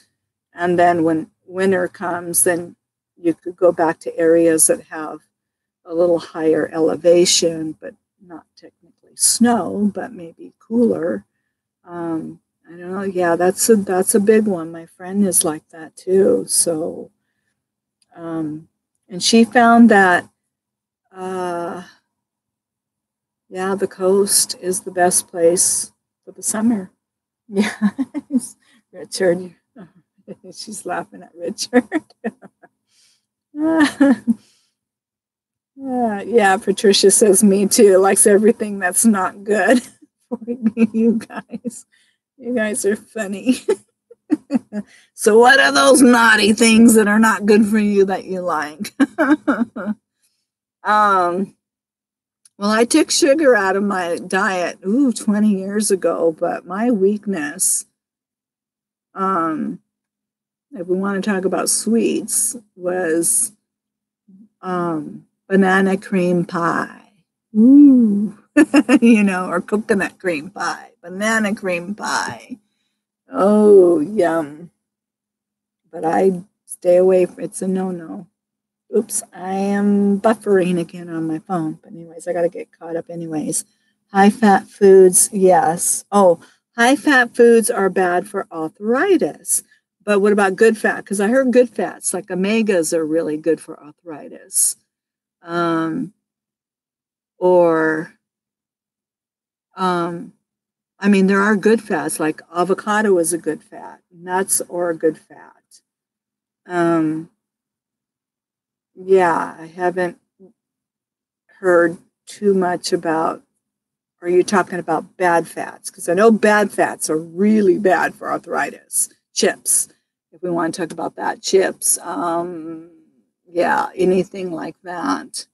And then when winter comes, then you could go back to areas that have a little higher elevation, but not technically snow, but maybe cooler. I don't know. Yeah, that's a big one. My friend is like that too. So, and she found that, the coast is the best place for the summer. Yeah, Richard, she's laughing at Richard. Yeah, Patricia says me too. Likes everything that's not good for you guys. You guys are funny. So what are those naughty things that are not good for you that you like? Well, I took sugar out of my diet, 20 years ago, but my weakness, if we want to talk about sweets, was banana cream pie. Ooh. Or coconut cream pie, banana cream pie. Oh, yum. But I stay away. It's a no-no. Oops, I am buffering again on my phone. But anyways, I got to get caught up anyways. High-fat foods, yes. Oh, high-fat foods are bad for arthritis. But what about good fat? Because I heard good fats, like omegas, are really good for arthritis. There are good fats, like avocado is a good fat. Nuts are a good fat. Yeah, I haven't heard too much about, are you talking about bad fats? Because I know bad fats are really bad for arthritis. Chips, if we want to talk about that, chips. Yeah, anything like that.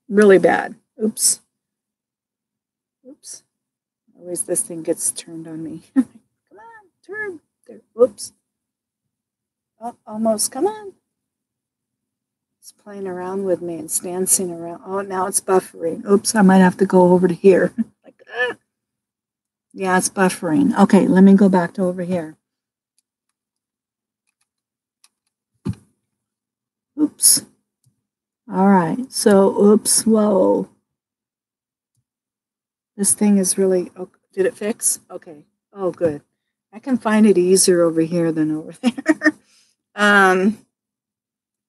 Really bad. Oops. Always this thing gets turned on me. Come on, turn. There. Whoops. Oh, almost. Come on. It's playing around with me. It's dancing around. Oh, now it's buffering. Oops, I might have to go over to here. Like, yeah, it's buffering. Okay, let me go back to over here. Oops. All right, so, oops, whoa. This thing is really, oh, did it fix? Okay. Oh, good. I can find it easier over here than over there.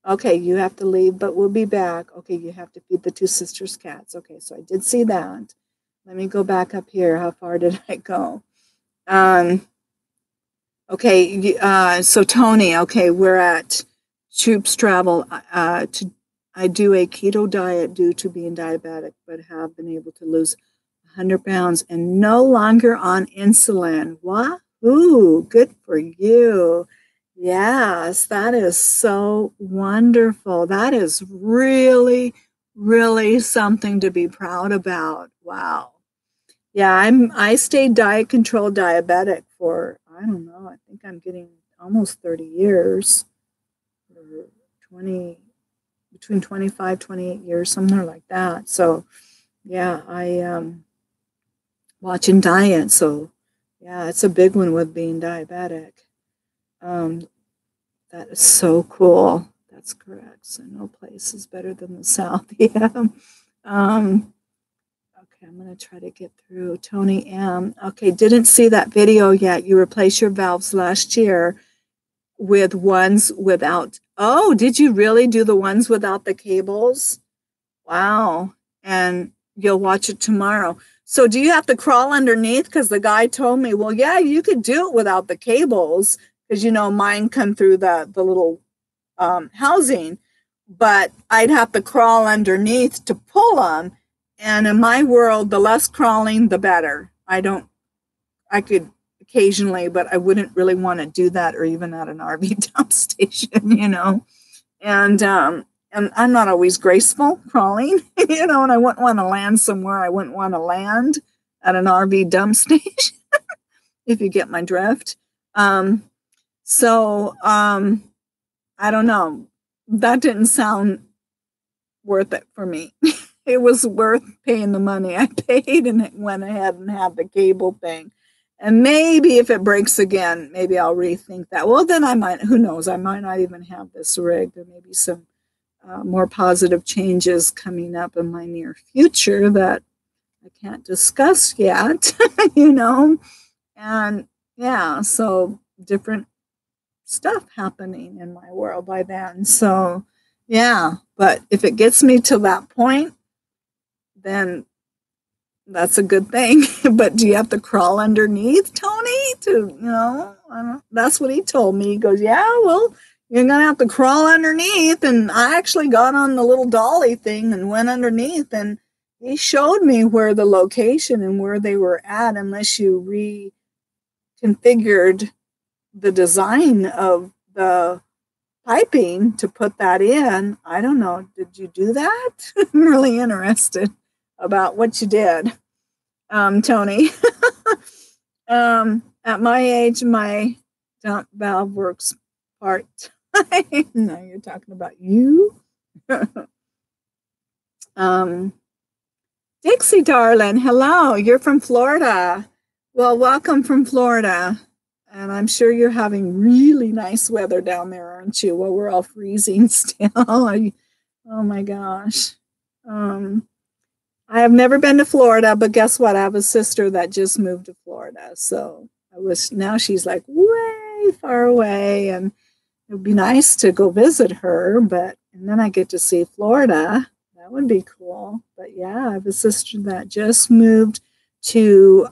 Okay, you have to leave, but we'll be back. Okay, you have to feed the two sisters cats. Okay, so I did see that. Let me go back up here. How far did I go? Okay, so Tony, okay, we're at Troops Travel. I do a keto diet due to being diabetic, but have been able to lose 100 pounds and no longer on insulin. Wahoo! Good for you. Yes, that is so wonderful. That is really, really something to be proud about. Wow. Yeah, I stayed diet controlled diabetic for, I don't know, I think I'm getting almost 30 years, or 20, between 25, 28 years, something like that. So yeah, I watching diet. So yeah, it's a big one with being diabetic. That is so cool. That's correct. So no place is better than the South. Yeah. Okay, I'm going to try to get through. Tony M. Okay, didn't see that video yet. You replaced your valves last year with ones without. Oh, did you really do the ones without the cables? Wow. And you'll watch it tomorrow. So do you have to crawl underneath? Because the guy told me, well, yeah, you could do it without the cables. Because, mine come through the little housing. But I'd have to crawl underneath to pull them. And in my world, the less crawling, the better. I could occasionally, but I wouldn't really want to do that or even at an RV dump station. And I'm not always graceful crawling, and I wouldn't want to land somewhere I wouldn't want to land at an RV dump station, if you get my drift. So I don't know. That didn't sound worth it for me. It was worth paying the money I paid and it went ahead and had the cable thing. And maybe if it breaks again, maybe I'll rethink that. Well, then I might, who knows, I might not even have this rig. There may be some more positive changes coming up in my near future that I can't discuss yet, And yeah, so different stuff happening in my world by then. So yeah, but if it gets me to that point, then that's a good thing. But do you have to crawl underneath, Tony? That's what he told me. He goes, yeah, well, you're going to have to crawl underneath. And I actually got on the little dolly thing and went underneath. And he showed me where the location and where they were at, unless you reconfigured the design of the piping to put that in. I don't know. Did you do that? I'm really interested about what you did, Tony. At my age, my dump valve works part-time. No, you're talking about you. Dixie, darling, hello. You're from Florida. Well, welcome from Florida. And I'm sure you're having really nice weather down there, aren't you? Well, we're all freezing still. Oh my gosh. I have never been to Florida, but guess what? I have a sister that just moved to Florida. So now she's like way far away, and it would be nice to go visit her, and then I get to see Florida. That would be cool. But yeah, I have a sister that just moved to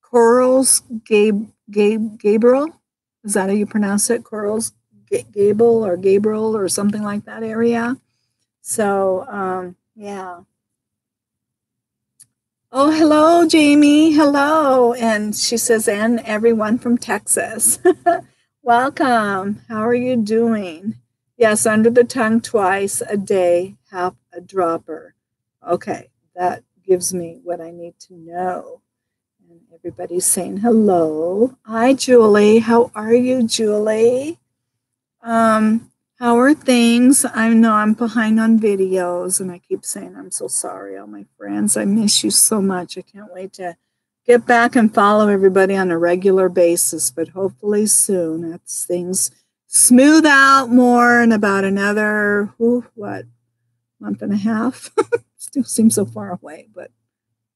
Corals Gabriel. Is that how you pronounce it? Corals Gabriel or something like that area. So yeah. Oh, hello, Jamie. Hello. And she says, and everyone from Texas. Welcome. How are you doing? Yes, under the tongue twice a day, half a dropper. Okay, that gives me what I need to know. And everybody's saying hello. Hi, Julie. How are you, Julie? How are things? I know I'm behind on videos and I keep saying I'm so sorry, all my friends. I miss you so much. I can't wait to get back and follow everybody on a regular basis, but hopefully soon. As things smooth out more in about another, month and a half? Still seems so far away, but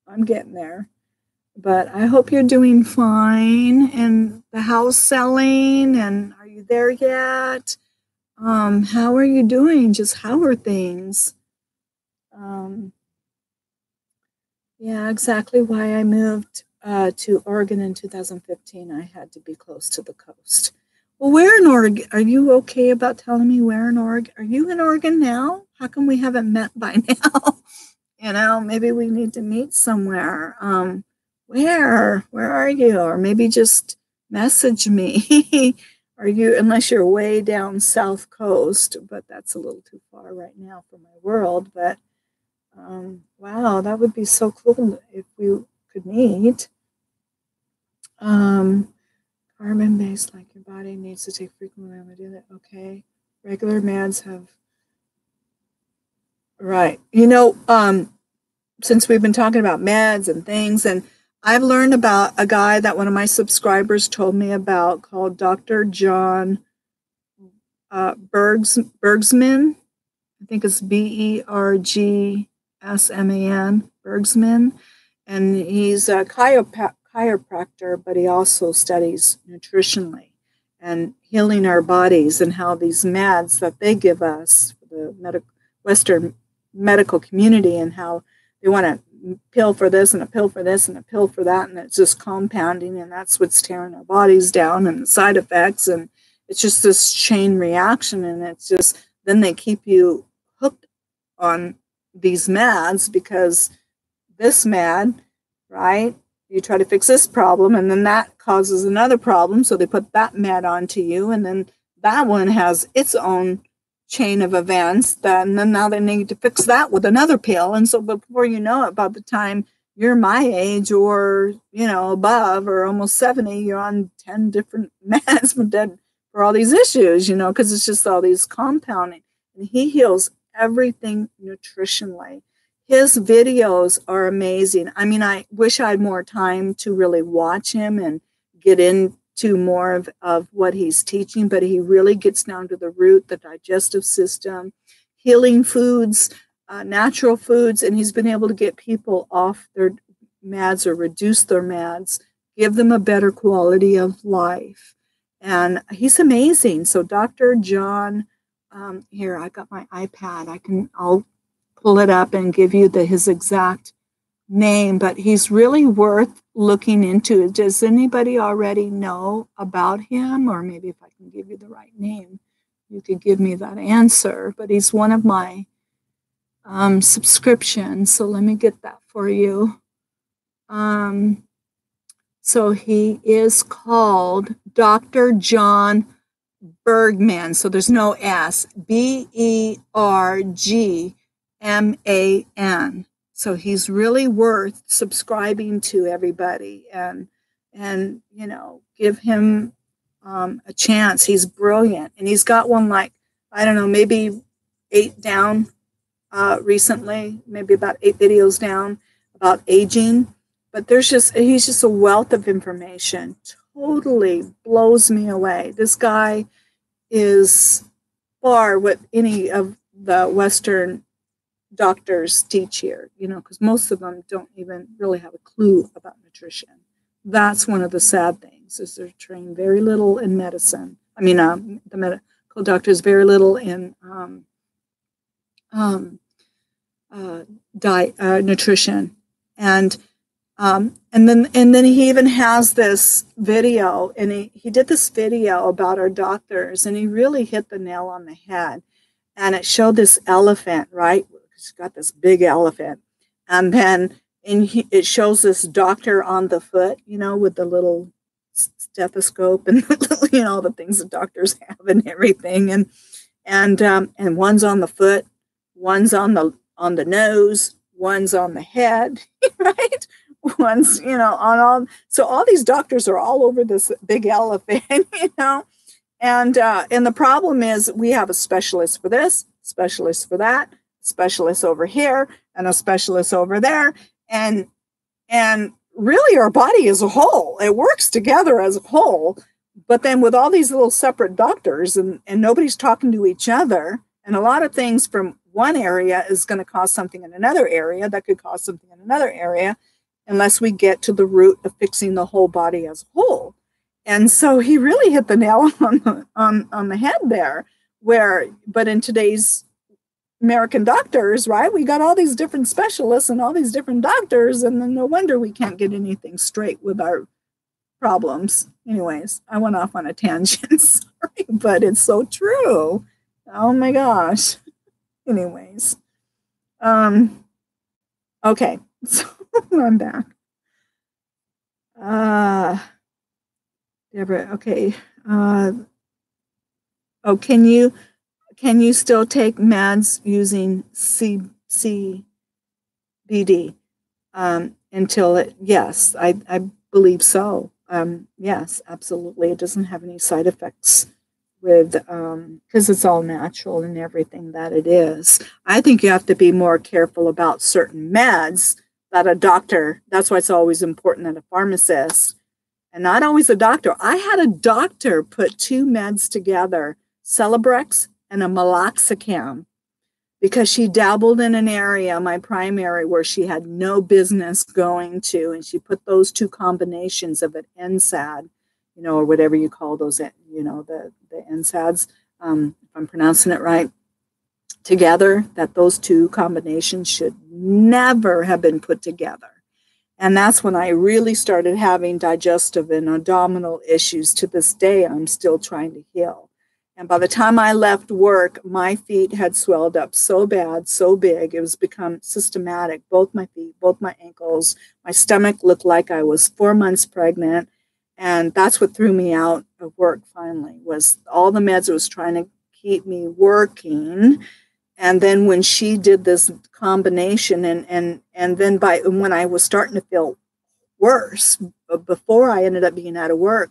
I'm getting there. But I hope you're doing fine. And the house selling, and are you there yet? How are you doing? Just how are things? Um, yeah, exactly why I moved to Oregon in 2015. I had to be close to the coast. Well, where in Oregon? Are you okay about telling me where in Oregon? Are you in Oregon now? How come we haven't met by now? Maybe we need to meet somewhere. Where are you? Or maybe just message me. Are you, unless you're way down South Coast, but that's a little too far right now for my world. But wow, that would be so cool if we could meet. Carbon based, like your body needs to take frequently. I'm gonna do that. Okay. Regular meds have, right. Since we've been talking about meds and things, and I've learned about a guy that one of my subscribers told me about called Dr. John Bergsman. I think it's Bergsman, Bergsman. And he's a chiropractor, but he also studies nutritionally and healing our bodies and how these meds that they give us, the Western medical community, and how they want a pill for this and a pill for this and a pill for that, and it's just compounding, and that's what's tearing our bodies down, and the side effects, and it's just this chain reaction, and it's just then they keep you hooked on these meds because this med, right? You try to fix this problem, and then that causes another problem, so they put that med onto you, and then that one has its own chain of events, and then now they need to fix that with another pill. And so before you know it, by the time you're my age or, above or almost 70, you're on 10 different meds for all these issues, because it's just all these compounding. And he heals everything nutritionally. His videos are amazing. I mean, I wish I had more time to really watch him and get into more of what he's teaching, but he really gets down to the root, the digestive system, healing foods, natural foods, and he's been able to get people off their meds or reduce their meds, give them a better quality of life. And he's amazing. So Dr. John, here, I got my iPad. I'll pull it up and give you his exact name, but he's really worth looking into. Does anybody already know about him? Or maybe if I can give you the right name, you could give me that answer. But he's one of my subscriptions. So let me get that for you. So he is called Dr. John Bergman. So there's no S. Bergman. So he's really worth subscribing to, everybody, and give him a chance. He's brilliant, and he's got one, like, I don't know, maybe 8 down recently, maybe about 8 videos down about aging. But he's just a wealth of information. Totally blows me away. This guy is far what any of the Western doctors teach here, because most of them don't even really have a clue about nutrition. That's one of the sad things, is they're trained very little in medicine. I mean, the medical doctors very little in nutrition, and then he even has this video, and he did this video about our doctors, and he really hit the nail on the head. And it showed this elephant, right? He's got this big elephant, and then it shows this doctor on the foot, with the little stethoscope and the things that doctors have and everything, and one's on the foot, one's on the nose, one's on the head, right? One's on all. So all these doctors are all over this big elephant, And the problem is we have a specialist for this, specialist for that, specialist over here, and a specialist over there. And really our body is a whole. It works together as a whole. But then with all these little separate doctors and nobody's talking to each other, and a lot of things from one area is going to cause something in another area that could cause something in another area, unless we get to the root of fixing the whole body as a whole. And so he really hit the nail on the head there. But in today's American doctors, right, we got all these different specialists and all these different doctors, and then no wonder we can't get anything straight with our problems. Anyways, I went off on a tangent, sorry, but it's so true. Oh my gosh. Anyways, okay, so I'm back. Deborah, okay. Oh, can you still take meds using CBD until it? Yes, I believe so. Yes, absolutely. It doesn't have any side effects with because it's all natural and everything that it is. I think you have to be more careful about certain meds that a doctor. That's why it's always important that a pharmacist. And not always a doctor. I had a doctor put two meds together, Celebrex and a meloxicam, because she dabbled in an area, my primary, where she had no business going to. And she put those two combinations of an NSAID, or whatever you call those, the NSAIDs, if I'm pronouncing it right, together, that those two combinations should never have been put together. And that's when I really started having digestive and abdominal issues. To this day, I'm still trying to heal. And by the time I left work, my feet had swelled up so bad, so big, it was become systematic. Both my feet, both my ankles, my stomach looked like I was 4 months pregnant. And that's what threw me out of work finally, was all the meds that was trying to keep me working. And then when she did this combination and then when I was starting to feel worse, before I ended up being out of work,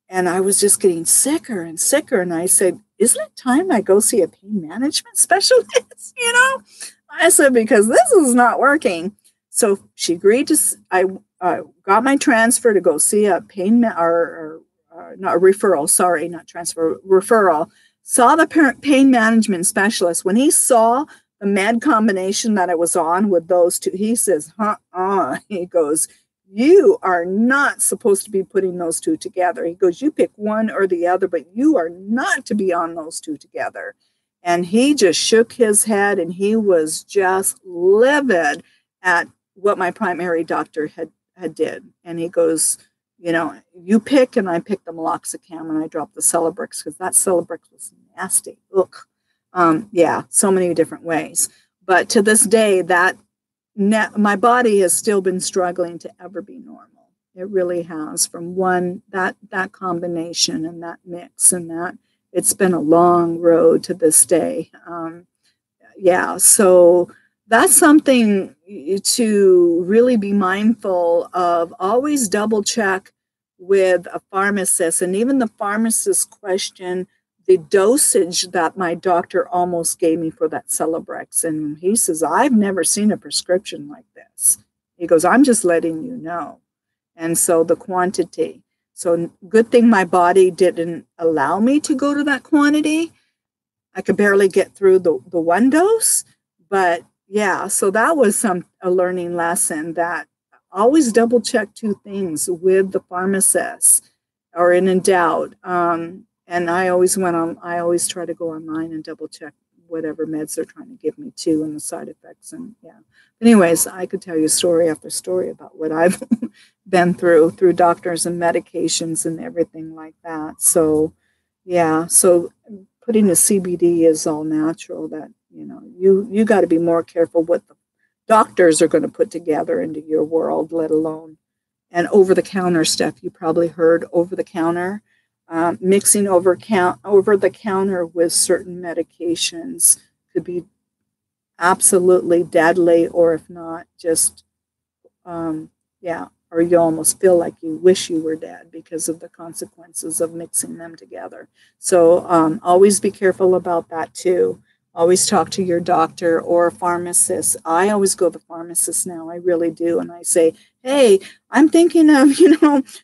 and I was just getting sicker and sicker. And I said, isn't it time I go see a pain management specialist? I said, because this is not working. So she agreed to, I got my transfer to go see a not a referral, sorry, not transfer, referral. Saw the pain management specialist. When he saw the med combination that I was on with those two, he says, he goes, you are not supposed to be putting those two together. He goes, you pick one or the other, but you are not to be on those two together. And he just shook his head, and he was just livid at what my primary doctor had did. And he goes, you pick, and I picked the meloxicam, and I dropped the Celebrex, because that Celebrex was nasty. Look, yeah, so many different ways. But to this day, my body has still been struggling to ever be normal. It really has, from that combination and that mix, and that it's been a long road to this day. Yeah, so that's something to really be mindful of. Always double check with a pharmacist, and even the pharmacist question the dosage that my doctor almost gave me for that Celebrex. And he says, I've never seen a prescription like this. He goes, I'm just letting you know. And so the quantity. So good thing my body didn't allow me to go to that quantity. I could barely get through the one dose. But yeah, so that was a learning lesson, that always double check two things with the pharmacist, or in doubt. And I always try to go online and double check whatever meds they're trying to give me too, and the side effects. And yeah, anyways, I could tell you story after story about what I've been through doctors and medications and everything like that. So yeah, so putting the CBD is all natural. That, you got to be more careful what the doctors are going to put together into your world, let alone, and over-the-counter stuff. You probably heard over-the-counter. Mixing over the counter with certain medications could be absolutely deadly, or if not, just or you almost feel like you wish you were dead because of the consequences of mixing them together. So always be careful about that too. Always talk to your doctor or pharmacist. I always go to the pharmacist now. I really do. And I say, hey, I'm thinking of,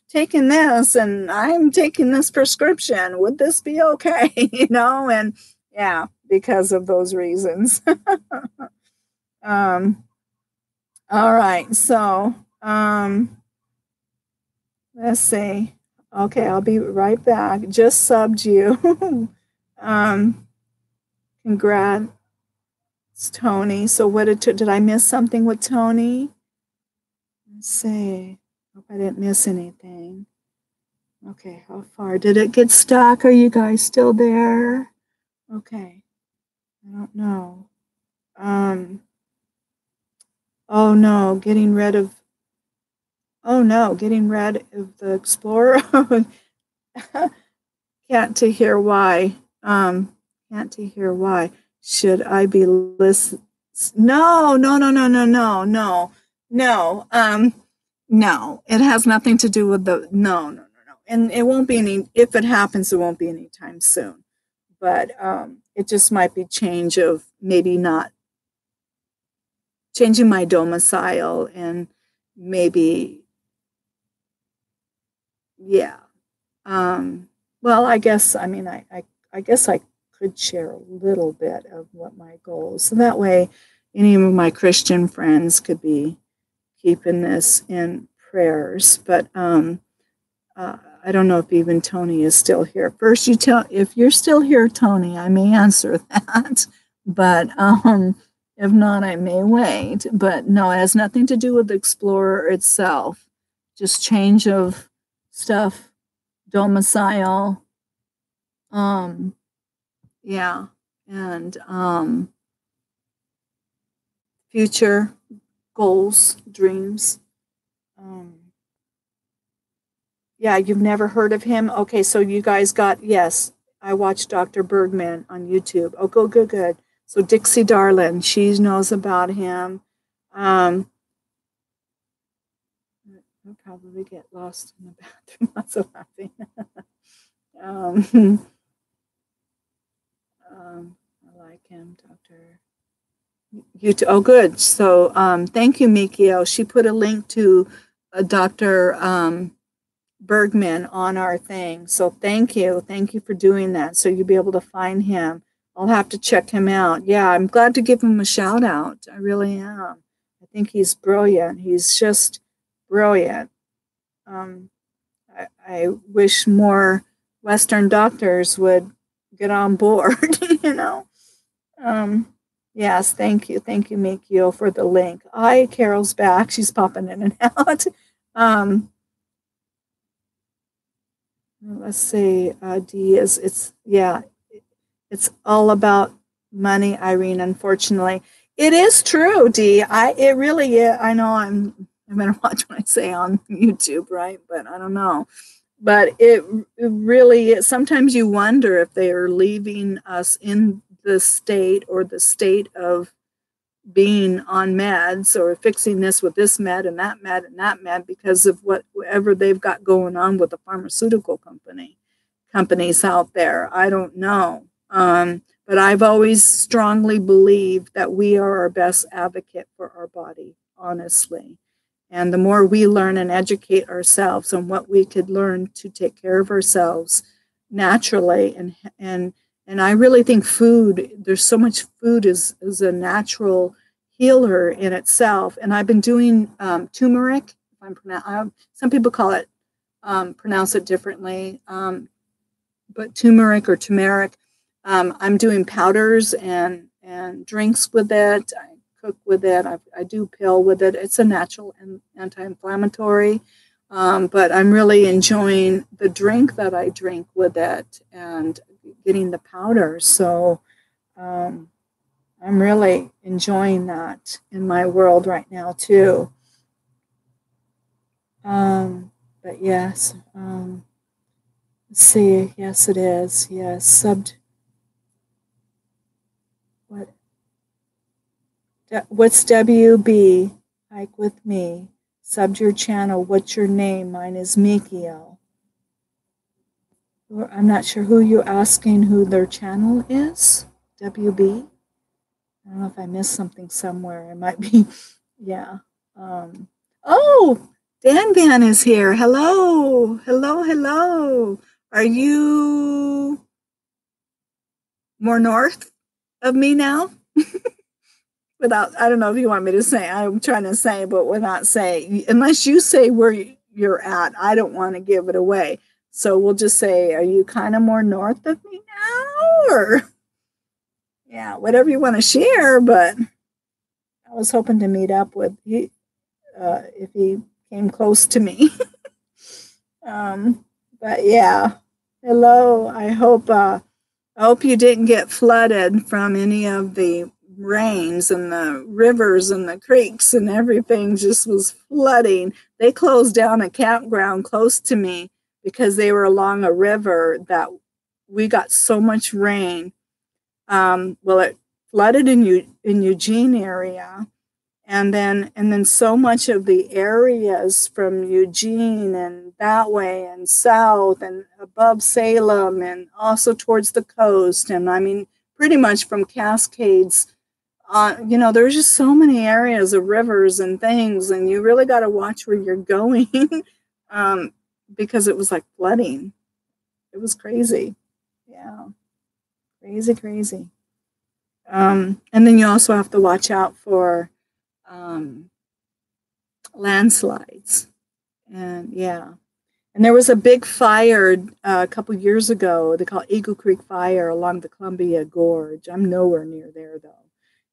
taking this and I'm taking this prescription. Would this be okay? And yeah, because of those reasons. All right. So, let's see. Okay, I'll be right back. Just subbed you. Congrats, Tony. So what did I miss something with Tony? Let's see. Hope I didn't miss anything. Okay, how far? Did it get stuck? Are you guys still there? Okay. I don't know. Oh no, getting rid of the Explorer. Can't to hear why. Can't to hear why. Should I be listening? No. No. It has nothing to do with no. And it won't be any, if it happens, it won't be anytime soon. But it just might be change of maybe not changing my domicile and maybe, yeah. Well, I guess, I guess I could share a little bit of what my goals. So that way, any of my Christian friends could be keeping this in prayers. But I don't know if even Tony is still here. First, if you're still here, Tony, I may answer that. But if not, I may wait. But no, it has nothing to do with the Explorer itself. Just change of stuff, domicile. Yeah, and future goals, dreams. Yeah, you've never heard of him? Okay, so you guys yes, I watched Dr. Bergman on YouTube. Oh, good. So Dixie Darlin, she knows about him. I'll probably get lost in the bathroom. Lots of laughing. I like him, Dr. YouTube. Oh, good. So thank you, Mikio. She put a link to Dr. Bergman on our thing. So thank you. Thank you for doing that. So you'll be able to find him. I'll have to check him out. Yeah, I'm glad to give him a shout out. I really am. I think he's brilliant. He's just brilliant. I wish more Western doctors would get on board, Yes, thank you. Thank you, Mikio, for the link. Hi, Carol's back. She's popping in and out. Let's see. D it's all about money, Irene, unfortunately. It is true, D. It really is. I know I better watch what I say on YouTube, right? But I don't know. But it really is. Sometimes you wonder if they are leaving us in the state or the state of being on meds or fixing this with this med and that med and that med because of whatever they've got going on with the pharmaceutical companies out there. I don't know. But I've always strongly believed that we are our best advocate for our body, honestly. And the more we learn and educate ourselves on what we could learn to take care of ourselves naturally, and I really think there's so much food is a natural healer in itself. And I've been doing turmeric. Some people call it, pronounce it differently, but turmeric or turmeric. I'm doing powders and drinks with it. I cook with it. I do pill with it. It's a natural and anti-inflammatory. But I'm really enjoying the drink that I drink with it and getting the powder. So I'm really enjoying that in my world right now too. But yes, let's see. Yes, it is. Yes, what's WB? Hike with me. Subbed your channel. What's your name? Mine is Mikiel. I'm not sure who you're asking who their channel is. WB? I don't know if I missed something somewhere. It might be, yeah. Oh, Dan Van is here. Hello, hello, hello. Are you more north of me now? Without, I don't know if you want me to say, I'm trying to say, but without saying, unless you say where you're at, I don't want to give it away. So we'll just say, are you kind of more north of me now? Or, yeah, whatever you want to share, but I was hoping to meet up with you if he came close to me. But yeah, hello. I hope you didn't get flooded from any of the rains, and the rivers and the creeks and everything just was flooding. They closed down a campground close to me because they were along a river that we got so much rain. Well, it flooded in Eugene area, and then so much of the areas from Eugene and that way and south and above Salem and also towards the coast, and I mean pretty much from Cascades. There's just so many areas of rivers and things, and you really got to watch where you're going because it was like flooding. It was crazy. Yeah, crazy. And then you also have to watch out for landslides. And yeah. And there was a big fire a couple years ago. They call it Eagle Creek Fire along the Columbia Gorge. I'm nowhere near there, though.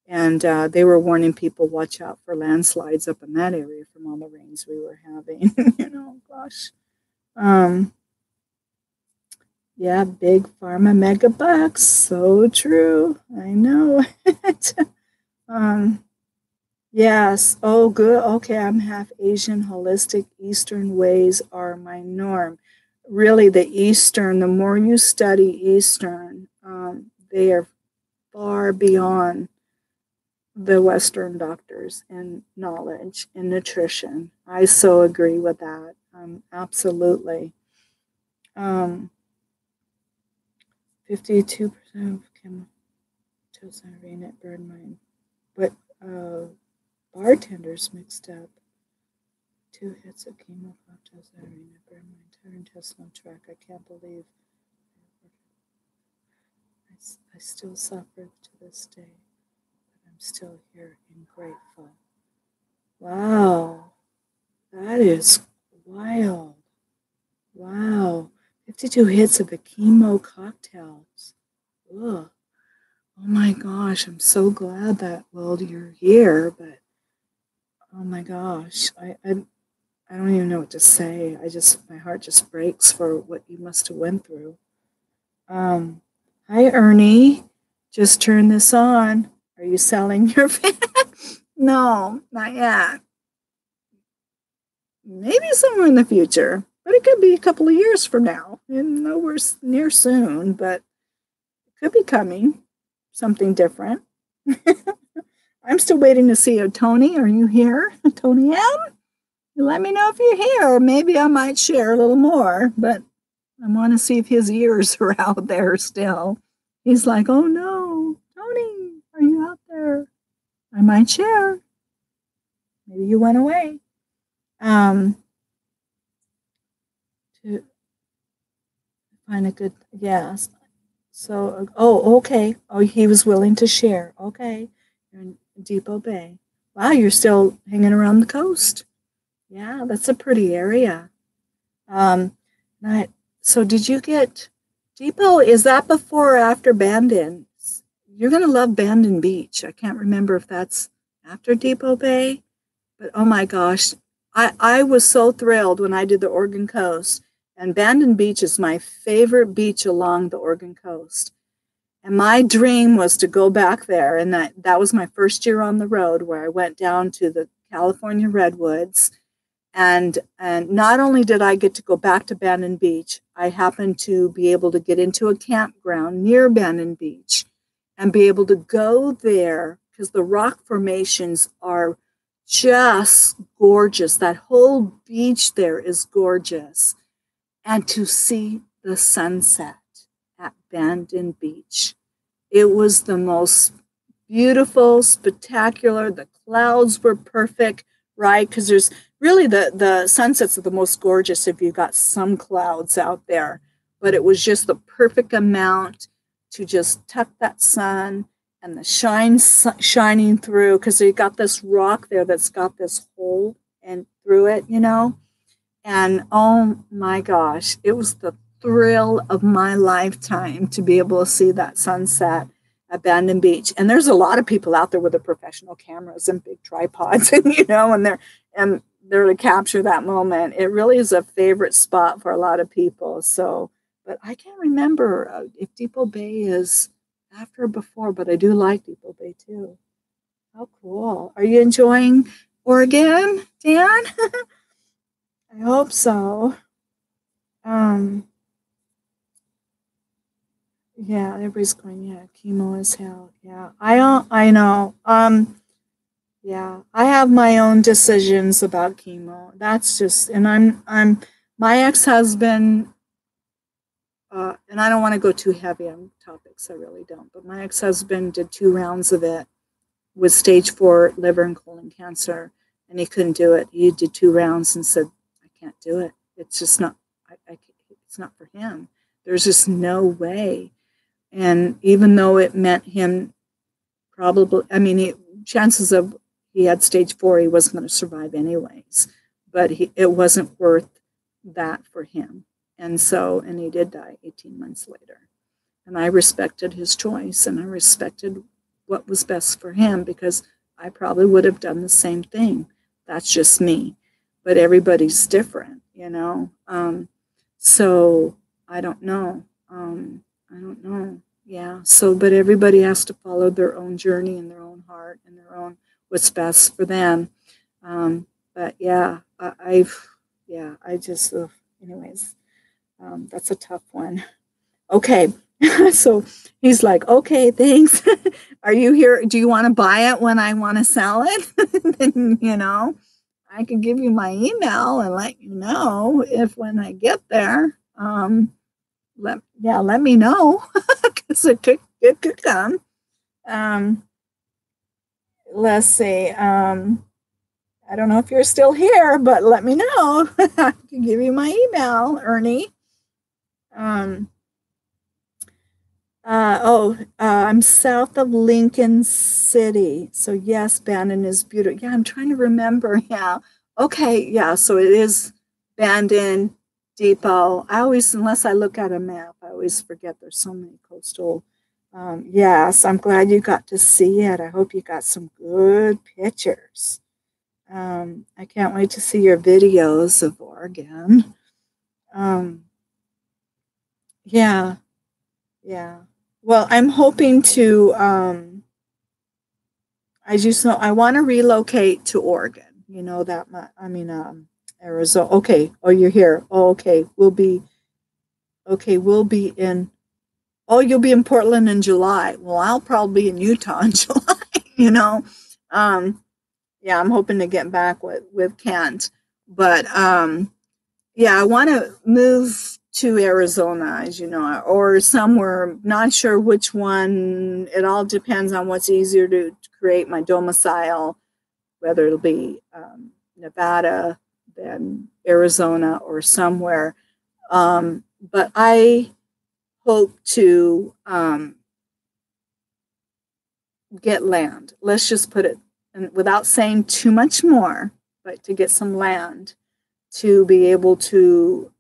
And they were warning people, watch out for landslides up in that area from all the rains we were having. Gosh. Yeah, big pharma mega bucks. So true. I know it. Yes. Oh, good. Okay, I'm half Asian. Holistic Eastern ways are my norm. Really, the more you study Eastern, they are far beyond the Western doctors in knowledge and nutrition. I so agree with that. Absolutely. 52% of chemotherapy at burn mine. But bartenders mixed up 2 hits of chemo at burn my entire intestinal tract. I can't believe I still suffer to this day. I'm still here and grateful. Wow. That is wild. Wow. 52 hits of the chemo cocktails. Ugh. Oh my gosh. I'm so glad that, well, you're here, but oh my gosh. I don't even know what to say. My heart just breaks for what you must have went through. Hi, Ernie. Just turn this on. Are you selling your van? No, not yet. Maybe somewhere in the future, but it could be a couple of years from now. And nowhere near soon, but it could be coming. Something different. I'm still waiting to see Tony. Are you here? Tony M? Let me know if you're here. Maybe I might share a little more, but I want to see if his ears are out there still. He's like, oh no, Tony, are you out there? I might share. Maybe you went away. To find a good, yes. So, okay. Oh, he was willing to share. Okay. You're in Depot Bay. Wow, you're still hanging around the coast. Yeah, that's a pretty area. So did you get Depot? Is that before or after Bandon? You're going to love Bandon Beach. I can't remember if that's after Depot Bay, but oh my gosh. I was so thrilled when I did the Oregon coast, and Bandon Beach is my favorite beach along the Oregon coast. And my dream was to go back there, and that was my first year on the road, where I went down to the California redwoods. And not only did I get to go back to Bandon Beach, I happened to be able to get into a campground near Bandon Beach and be able to go there because the rock formations are just gorgeous. That whole beach there is gorgeous. And to see the sunset at Bandon Beach, it was the most beautiful, spectacular. The clouds were perfect, right? Because there's really the sunsets are the most gorgeous if you got some clouds out there. But it was just the perfect amount to just tuck that sun and the shining through, because you got this rock there that's got this hole and through it, And oh my gosh, it was the thrill of my lifetime to be able to see that sunset at Bandon Beach. And there's a lot of people out there with the professional cameras and big tripods, and they're to capture that moment. It really is a favorite spot for a lot of people. So, but I can't remember if Depot Bay is after or before, but I do like Depot Bay too. How cool. Are you enjoying Oregon, Dan? I hope so. Yeah, everybody's going, yeah, chemo is hell. Yeah, I know. Yeah, I have my own decisions about chemo. That's just, and I'm my ex-husband, and I don't want to go too heavy on topics, I really don't, but my ex-husband did 2 rounds of it with stage 4 liver and colon cancer, and he couldn't do it. He did 2 rounds and said, I can't do it. It's just not, it's not for him. There's just no way. And even though it meant him probably, chances of he had stage 4, he wasn't going to survive anyways, but it wasn't worth that for him. And he did die 18 months later. And I respected his choice, and I respected what was best for him, because I probably would have done the same thing. That's just me. But everybody's different, So I don't know. Yeah. So, but everybody has to follow their own journey and their own heart and their own what's best for them. But yeah, anyways, that's a tough one. Okay. So he's like, okay, thanks. Are you here? Do you want to buy it when I want to sell it? Then, I can give you my email and let you know if when I get there. Let me know, because it could come. Let's see. I don't know if you're still here, but let me know. I can give you my email, Ernie. I'm south of Lincoln City. So yes, Bandon is beautiful. Yeah, I'm trying to remember. Yeah. Okay. Yeah. So it is Bandon, Depot. Unless I look at a map, I always forget there's so many coastal. Yes, I'm glad you got to see it. I hope you got some good pictures. I can't wait to see your videos of Oregon. Yeah. Well, I'm hoping to, as you know, I want to relocate to Oregon. Arizona. Okay. Oh, you're here. Oh, okay. We'll be in, you'll be in Portland in July. Well, I'll probably be in Utah in July, Yeah, I'm hoping to get back with Kent. But, yeah, I want to move to Arizona, as you know, or somewhere, not sure which one. It all depends on what's easier to create my domicile, whether it'll be Nevada, then Arizona, or somewhere. But I hope to get land. Let's just put it, and without saying too much more, but to get some land to be able to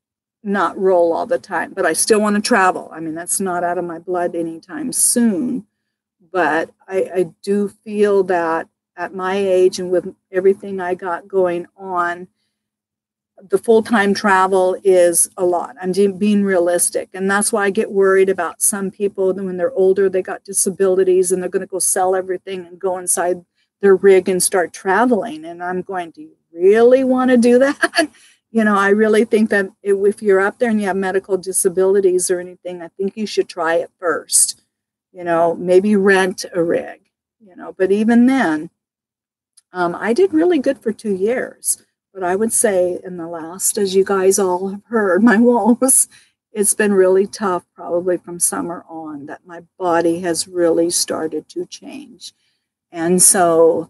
not roll all the time. But I still want to travel. That's not out of my blood anytime soon. But I do feel that at my age and with everything I got going on, the full-time travel is a lot. I'm being realistic. And that's why I get worried about some people when they're older, they got disabilities and they're going to go sell everything and go inside their rig and start traveling. And I'm going, do you really want to do that? I really think that if you're up there and you have medical disabilities or anything, I think you should try it first. Maybe rent a rig, but even then, I did really good for 2 years, but I would say in the last, as you guys all have heard, my woes, it's been really tough, probably from summer on, that my body has really started to change. And so,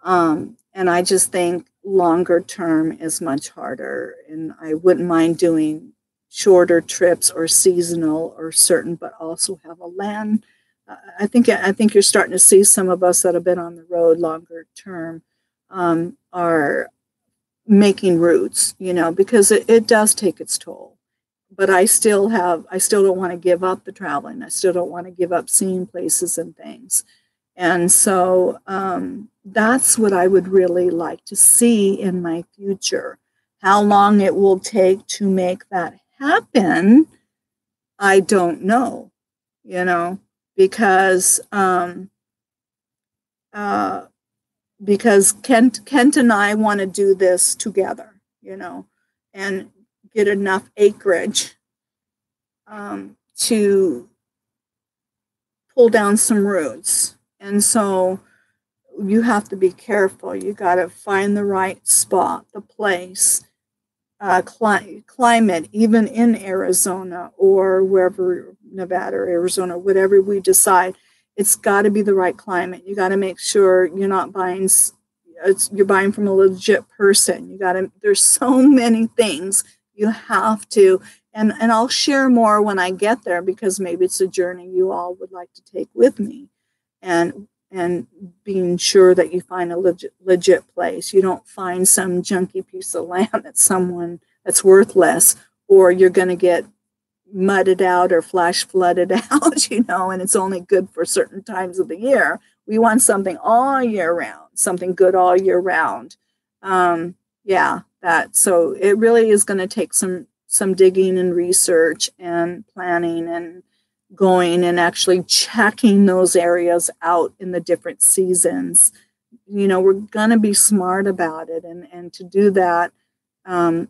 and I just think longer term is much harder. And I wouldn't mind doing shorter trips or seasonal or certain, but also have a land. I think you're starting to see some of us that have been on the road longer term are making roots, because it does take its toll. But I still don't want to give up the traveling. I still don't want to give up seeing places and things. And so that's what I would really like to see in my future. How long it will take to make that happen, I don't know, because because Kent and I want to do this together, and get enough acreage to pull down some roots. And so you have to be careful. You got to find the right spot, the place, climate, even in Arizona or wherever, Nevada or Arizona, whatever we decide. It's got to be the right climate. You got to make sure you're not buying. You're buying from a legit person. You got to. There's so many things you have to. And I'll share more when I get there, because maybe it's a journey you all would like to take with me, and being sure that you find a legit place. You don't find some junky piece of land that's worthless, or you're going to get mudded out or flash flooded out, and it's only good for certain times of the year. We want something all year round, something good all year round. So it really is going to take some digging and research and planning and going and actually checking those areas out in the different seasons. We're going to be smart about it. And to do that,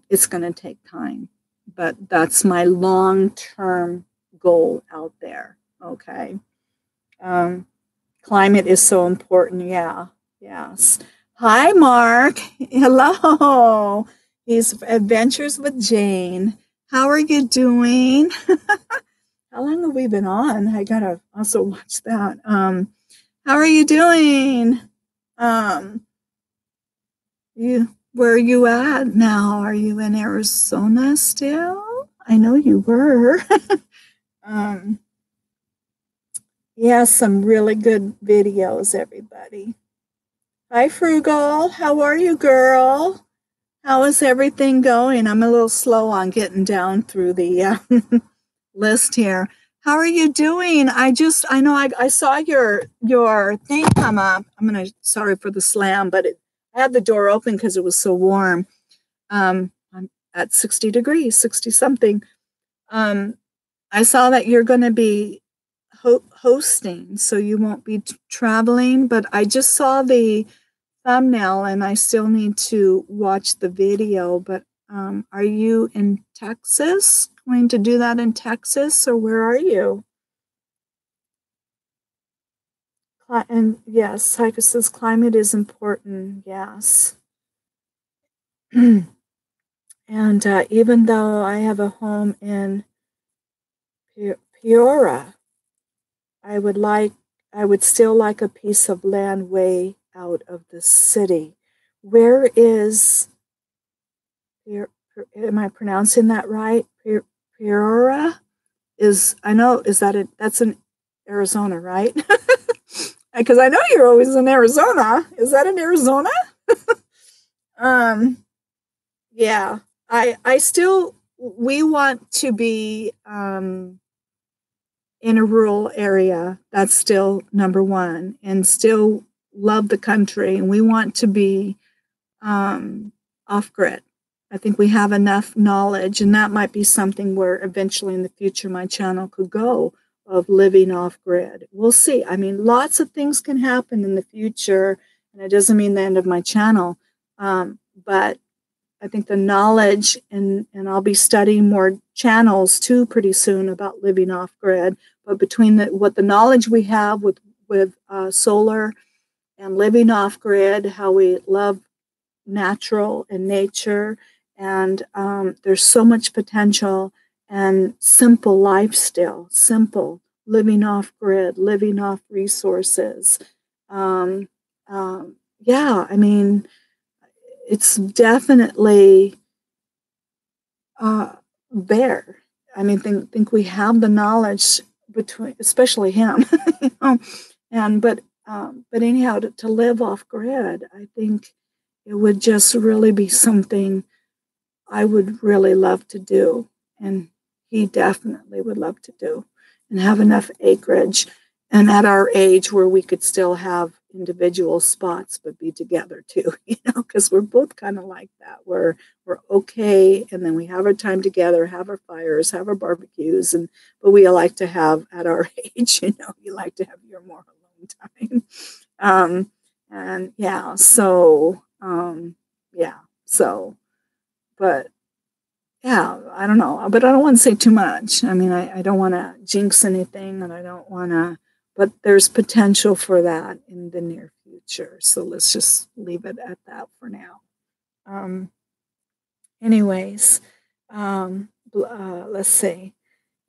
it's going to take time. But that's my long-term goal out there. Okay. Climate is so important. Yeah. Yes. Hi, Mark. Hello. He's Adventures with Jane. How are you doing? How long have we been on? I gotta also watch that. How are you doing? Where are you at now? Are you in Arizona still? I know you were. Yeah, some really good videos, everybody. Hi, Frugal. How are you, girl? How is everything going? I'm a little slow on getting down through the list here. How are you doing? I know I saw your thing come up. Sorry for the slam, but I had the door open because it was so warm. I'm at 60 degrees, 60 something. I saw that you're going to be hosting, so you won't be traveling, but I just saw the thumbnail and I still need to watch the video. But are you in Texas? Going to do that in Texas, or where are you? And yes, Heike says climate is important. Yes. And even though I have a home in Peoria, I would still like a piece of land way out of the city. Where is, am I pronouncing that right? Peoria that's in Arizona, right? Because I know you're always in Arizona. Is that in Arizona? Yeah, we want to be in a rural area. That's still number one, and still love the country. And we want to be off grid. I think we have enough knowledge, and that might be something where eventually in the future my channel could go, of living off grid. We'll see. I mean, lots of things can happen in the future, and it doesn't mean the end of my channel. But I think the knowledge, and I'll be studying more channels too pretty soon about living off grid. But between what the knowledge we have with solar and living off grid, how we love natural and nature. And there's so much potential and simple life still, simple living off grid, living off resources. Um, yeah, I mean, it's definitely there. I mean, think we have the knowledge between, especially him, you know, and but anyhow, to live off grid, I think it would just really be something I would really love to do, and he definitely would love to do, and have enough acreage, and at our age where we could still have individual spots but be together too, you know, because we're both kind of like that. We're okay, and then we have our time together, have our fires, have our barbecues, and but we like to have at our age, you know, you like to have your more alone time. And yeah, so yeah, so but yeah, I don't know, but I don't want to say too much. I mean, I don't want to jinx anything, and I don't want to, but there's potential for that in the near future. So let's just leave it at that for now. Um, anyways, let's see.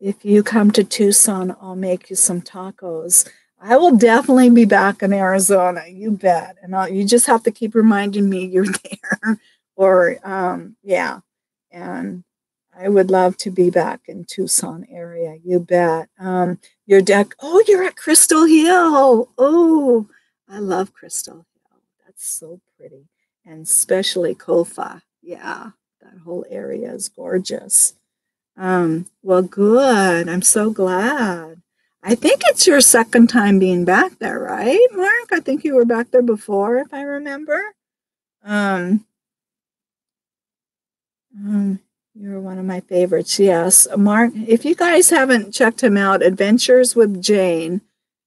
If you come to Tucson, I'll make you some tacos. I will definitely be back in Arizona, you bet. And you just have to keep reminding me you're there. Or, yeah. And I would love to be back in Tucson area, you bet. Your deck, oh, you're at Crystal Hill. Oh, I love Crystal Hill. That's so pretty. And especially Kofa. Yeah, that whole area is gorgeous. Well, good. I'm so glad. I think it's your second time being back there, right, Mark? I think you were back there before, if I remember. Um, you're one of my favorites. Yes, Mark. If you guys haven't checked him out, Adventures with Jane.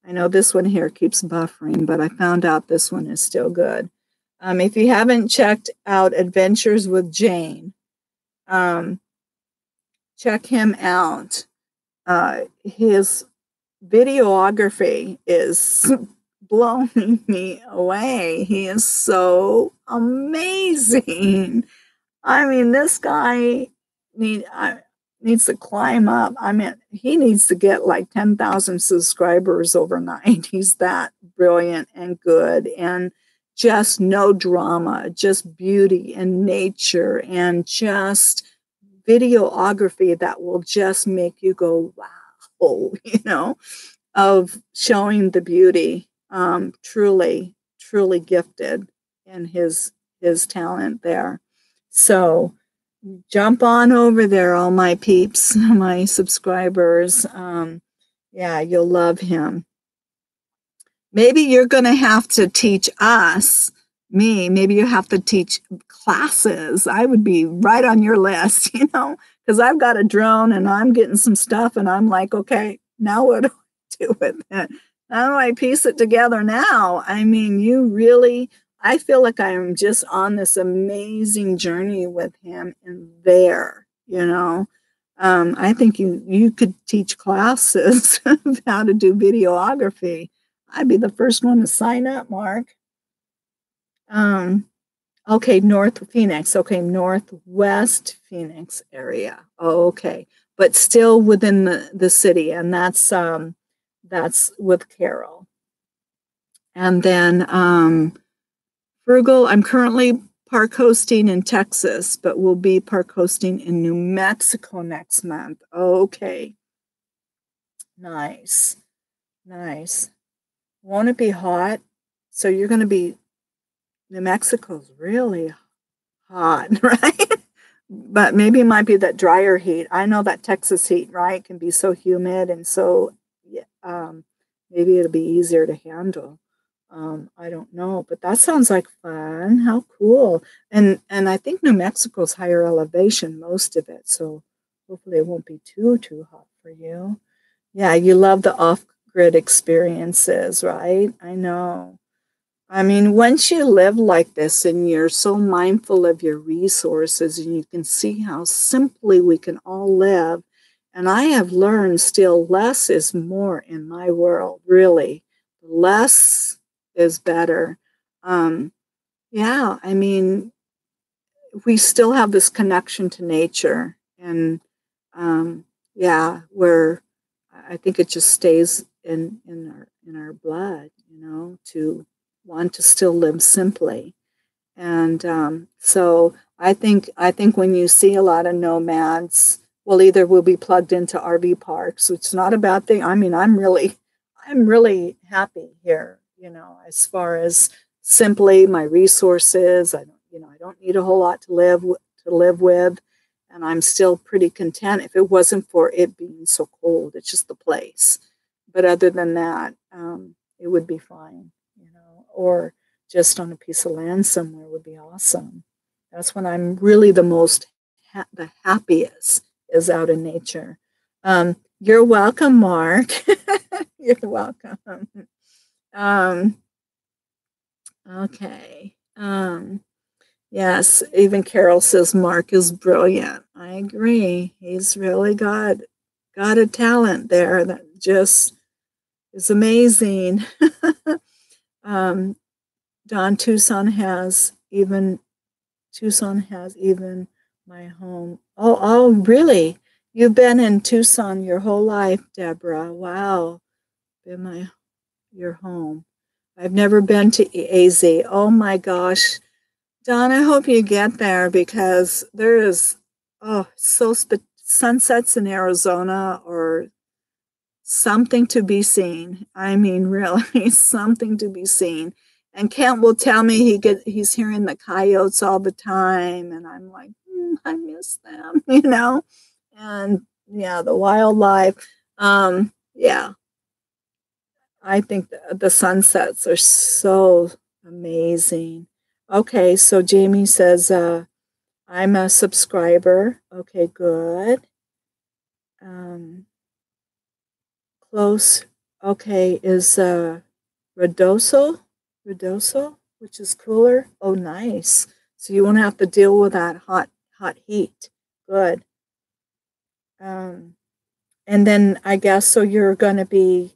I know this one here keeps buffering, but I found out this one is still good. If you haven't checked out Adventures with Jane, check him out. His videography is blowing me away. He is so amazing. I mean, this guy needs to climb up. I mean, he needs to get like 10,000 subscribers overnight. He's that brilliant and good, and just no drama, just beauty and nature, and just videography that will just make you go, wow, you know, of showing the beauty. Truly, truly gifted in his talent there. So jump on over there, all my peeps, my subscribers. Yeah, you'll love him. Maybe you're going to have to teach us, maybe you have to teach classes. I would be right on your list, you know, because I've got a drone and I'm getting some stuff and I'm like, okay, now what do I do with it? How do I piece it together now? I mean, I feel like I'm just on this amazing journey with him in there, you know. I think you could teach classes of how to do videography. I'd be the first one to sign up, Mark. Okay, North Phoenix. Okay, Northwest Phoenix area. Oh, okay, but still within the city, and that's with Carol. And then Frugal. I'm currently park hosting in Texas, but we'll be park hosting in New Mexico next month. Okay, nice. Won't it be hot? So you're going to be, New Mexico's really hot, right? But maybe it might be that drier heat. I know that Texas heat, right, can be so humid, and so maybe it'll be easier to handle. I don't know, but that sounds like fun. How cool. And I think New Mexico's higher elevation, most of it, so hopefully it won't be too hot for you. Yeah, you love the off-grid experiences, right? I know. I mean, once you live like this and you're so mindful of your resources and you can see how simply we can all live, and I have learned still less is more in my world, really. Less is better. Yeah, I mean, we still have this connection to nature, and yeah, where I think it just stays in our blood, you know, to want to still live simply. And so I think when you see a lot of nomads, well, either we'll be plugged into RV parks, which is not a bad thing. I mean, I'm really happy here, you know, as far as simply my resources. I don't need a whole lot to live with, and I'm still pretty content. If it wasn't for it being so cold, it's just the place. But other than that, it would be fine, you know, or just on a piece of land somewhere would be awesome. That's when I'm really the happiest is out in nature. You're welcome, Mark. You're welcome. Um, okay. Yes, even Carol says Mark is brilliant. I agree. He's really got a talent there that just is amazing. um, Don Tucson has even my home. Oh, really? You've been in Tucson your whole life, Deborah. Wow. Been your home. I've never been to AZ. Oh my gosh. Don, I hope you get there because there is, sunsets in Arizona or something to be seen. I mean, really, something to be seen. And Kent will tell me he's hearing the coyotes all the time, and I'm like, I miss them, you know. And yeah, the wildlife. Yeah, I think the sunsets are so amazing. Okay, so Jamie says, I'm a subscriber. Okay, good. Um, Close. Okay, is Redoso? Redoso, which is cooler. Oh, nice. So you won't have to deal with that hot heat. Good. Um, and then I guess so you're going to be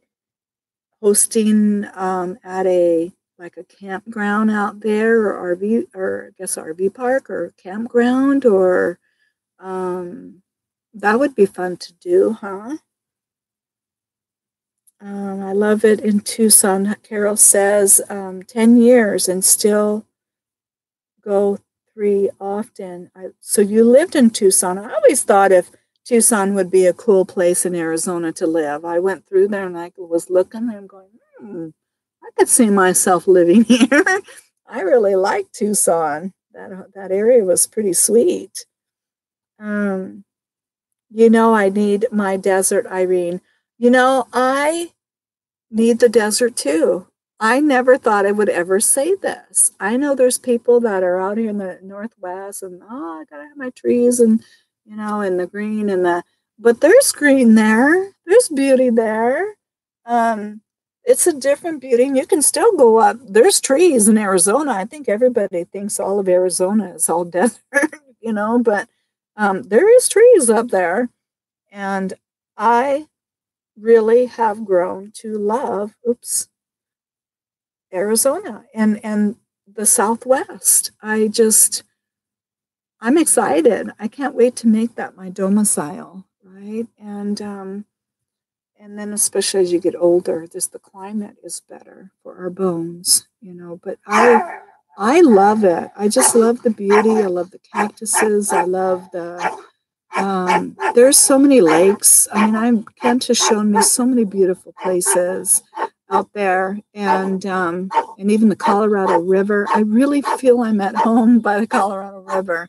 hosting at a like a campground out there or RV or I guess RV park or campground or that would be fun to do, huh? I love it in Tucson. Carol says 10 years and still go three often. So you lived in Tucson. I always thought if Tucson would be a cool place in Arizona to live. I went through there and I was looking and I'm going, I could see myself living here. I really like Tucson. That area was pretty sweet. Um, I need my desert, Irene. I need the desert too. I never thought I would ever say this. I know there's people that are out here in the Northwest and, I gotta have my trees and, and the green but there's green there. There's beauty there. It's a different beauty and you can still go up. There's trees in Arizona. I think everybody thinks all of Arizona is all desert, but there is trees up there. And I really have grown to love, Arizona and the Southwest. I'm excited. I can't wait to make that my domicile, right? And then especially as you get older, the climate is better for our bones, But I love it. I just love the beauty. I love the cactuses. I love there's so many lakes. I mean, Kent has shown me so many beautiful places out there, and even the Colorado River. I really feel I'm at home by the Colorado River,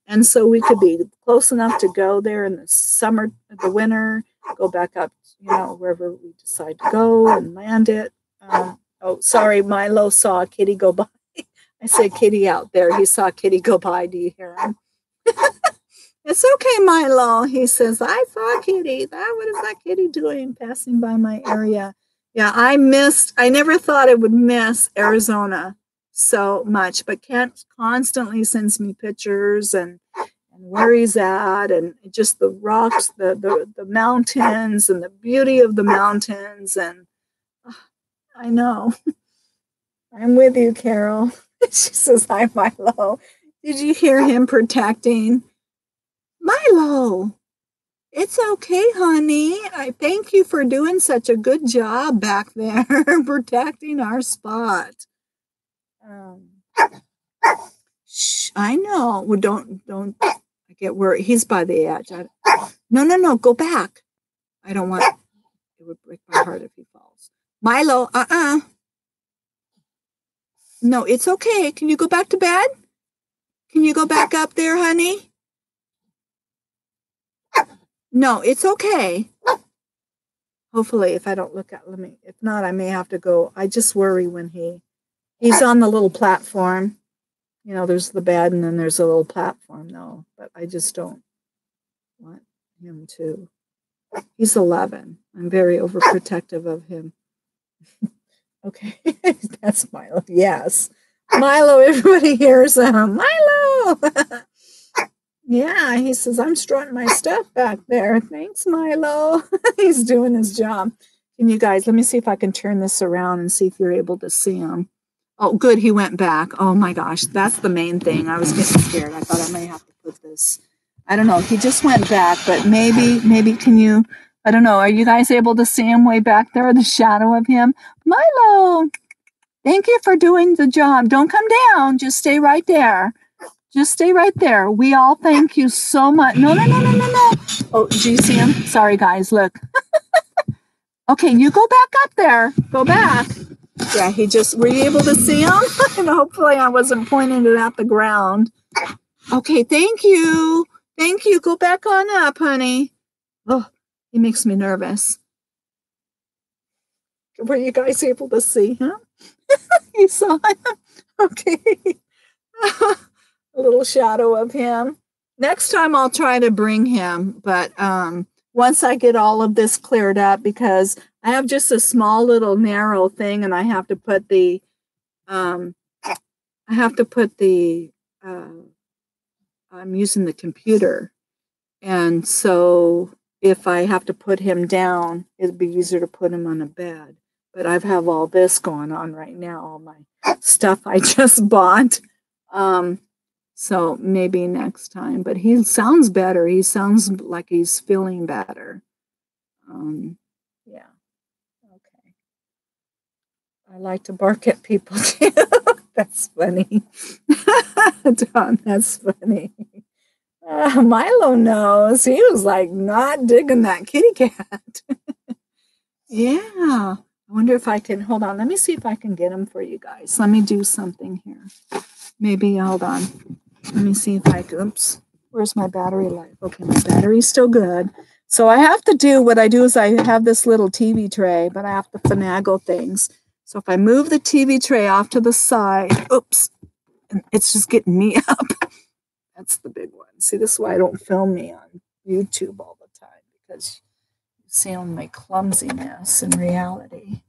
and so we could be close enough to go there in the summer, the winter, go back up, wherever we decide to go and land it. Sorry, Milo saw a kitty go by. I said kitty out there. He saw a kitty go by. Do you hear him? It's okay, Milo. He says, I saw a kitty. What is that kitty doing passing by my area? Yeah, I never thought I would miss Arizona so much, but Kent constantly sends me pictures and where he's at and just the rocks, the mountains and the beauty of the mountains. And I know. I'm with you, Carol. She says, hi, Milo. Did you hear him protecting? Milo, it's okay, honey. I thank you for doing such a good job back there protecting our spot. Shh, I know. Well, don't get worried. He's by the edge. No, go back. I don't want, it would break my heart if he falls. Milo, no, it's okay. Can you go back to bed? Can you go back up there, honey? No, it's okay. Hopefully, if I don't look at, if not, I may have to go. I just worry when he's on the little platform. You know, there's the bed and then there's a little platform though, but I just don't want him to. He's 11. I'm very overprotective of him. Okay, that's Milo. Yes. Milo, everybody hears him. Milo! Yeah, he says, I'm strutting my stuff back there. Thanks, Milo. He's doing his job. And you guys, let me see if I can turn this around and see if you're able to see him. Oh, good, he went back. Oh my gosh, that's the main thing. I was getting scared. I thought I may have to put this. I don't know. He just went back, but maybe can you, I don't know. Are you guys able to see him way back there, the shadow of him? Milo, thank you for doing the job. Don't come down. Just stay right there. Just stay right there. We all thank you so much. No. Oh, do you see him? Sorry, guys. Look. Okay, you go back up there. Go back. Yeah, were you able to see him? And hopefully I wasn't pointing it at the ground. Okay, thank you. Thank you. Go back on up, honey. Oh, he makes me nervous. Were you guys able to see him? You saw him? Okay. A little shadow of him. Next time I'll try to bring him, but once I get all of this cleared up, because I have just a small little narrow thing and I have to put the I'm using the computer. And so if I have to put him down, it'd be easier to put him on a bed. But I have all this going on right now, all my stuff I just bought. So maybe next time. But he sounds better. He sounds like he's feeling better. Yeah. Okay. I like to bark at people too. That's funny. Don, that's funny. Milo knows. He was like not digging that kitty cat. Yeah. I wonder if I can, hold on. Let me see if I can get him for you guys. Let me do something here. Maybe, hold on. Let me see if I can, oops. Where's my battery life? Okay, my battery's still good. So I have to do, what I do is I have this little TV tray, but I have to finagle things. So if I move the TV tray off to the side, oops, and it's just getting me up. That's the big one. See, this is why I don't film me on YouTube all the time, because you see all my clumsiness in reality.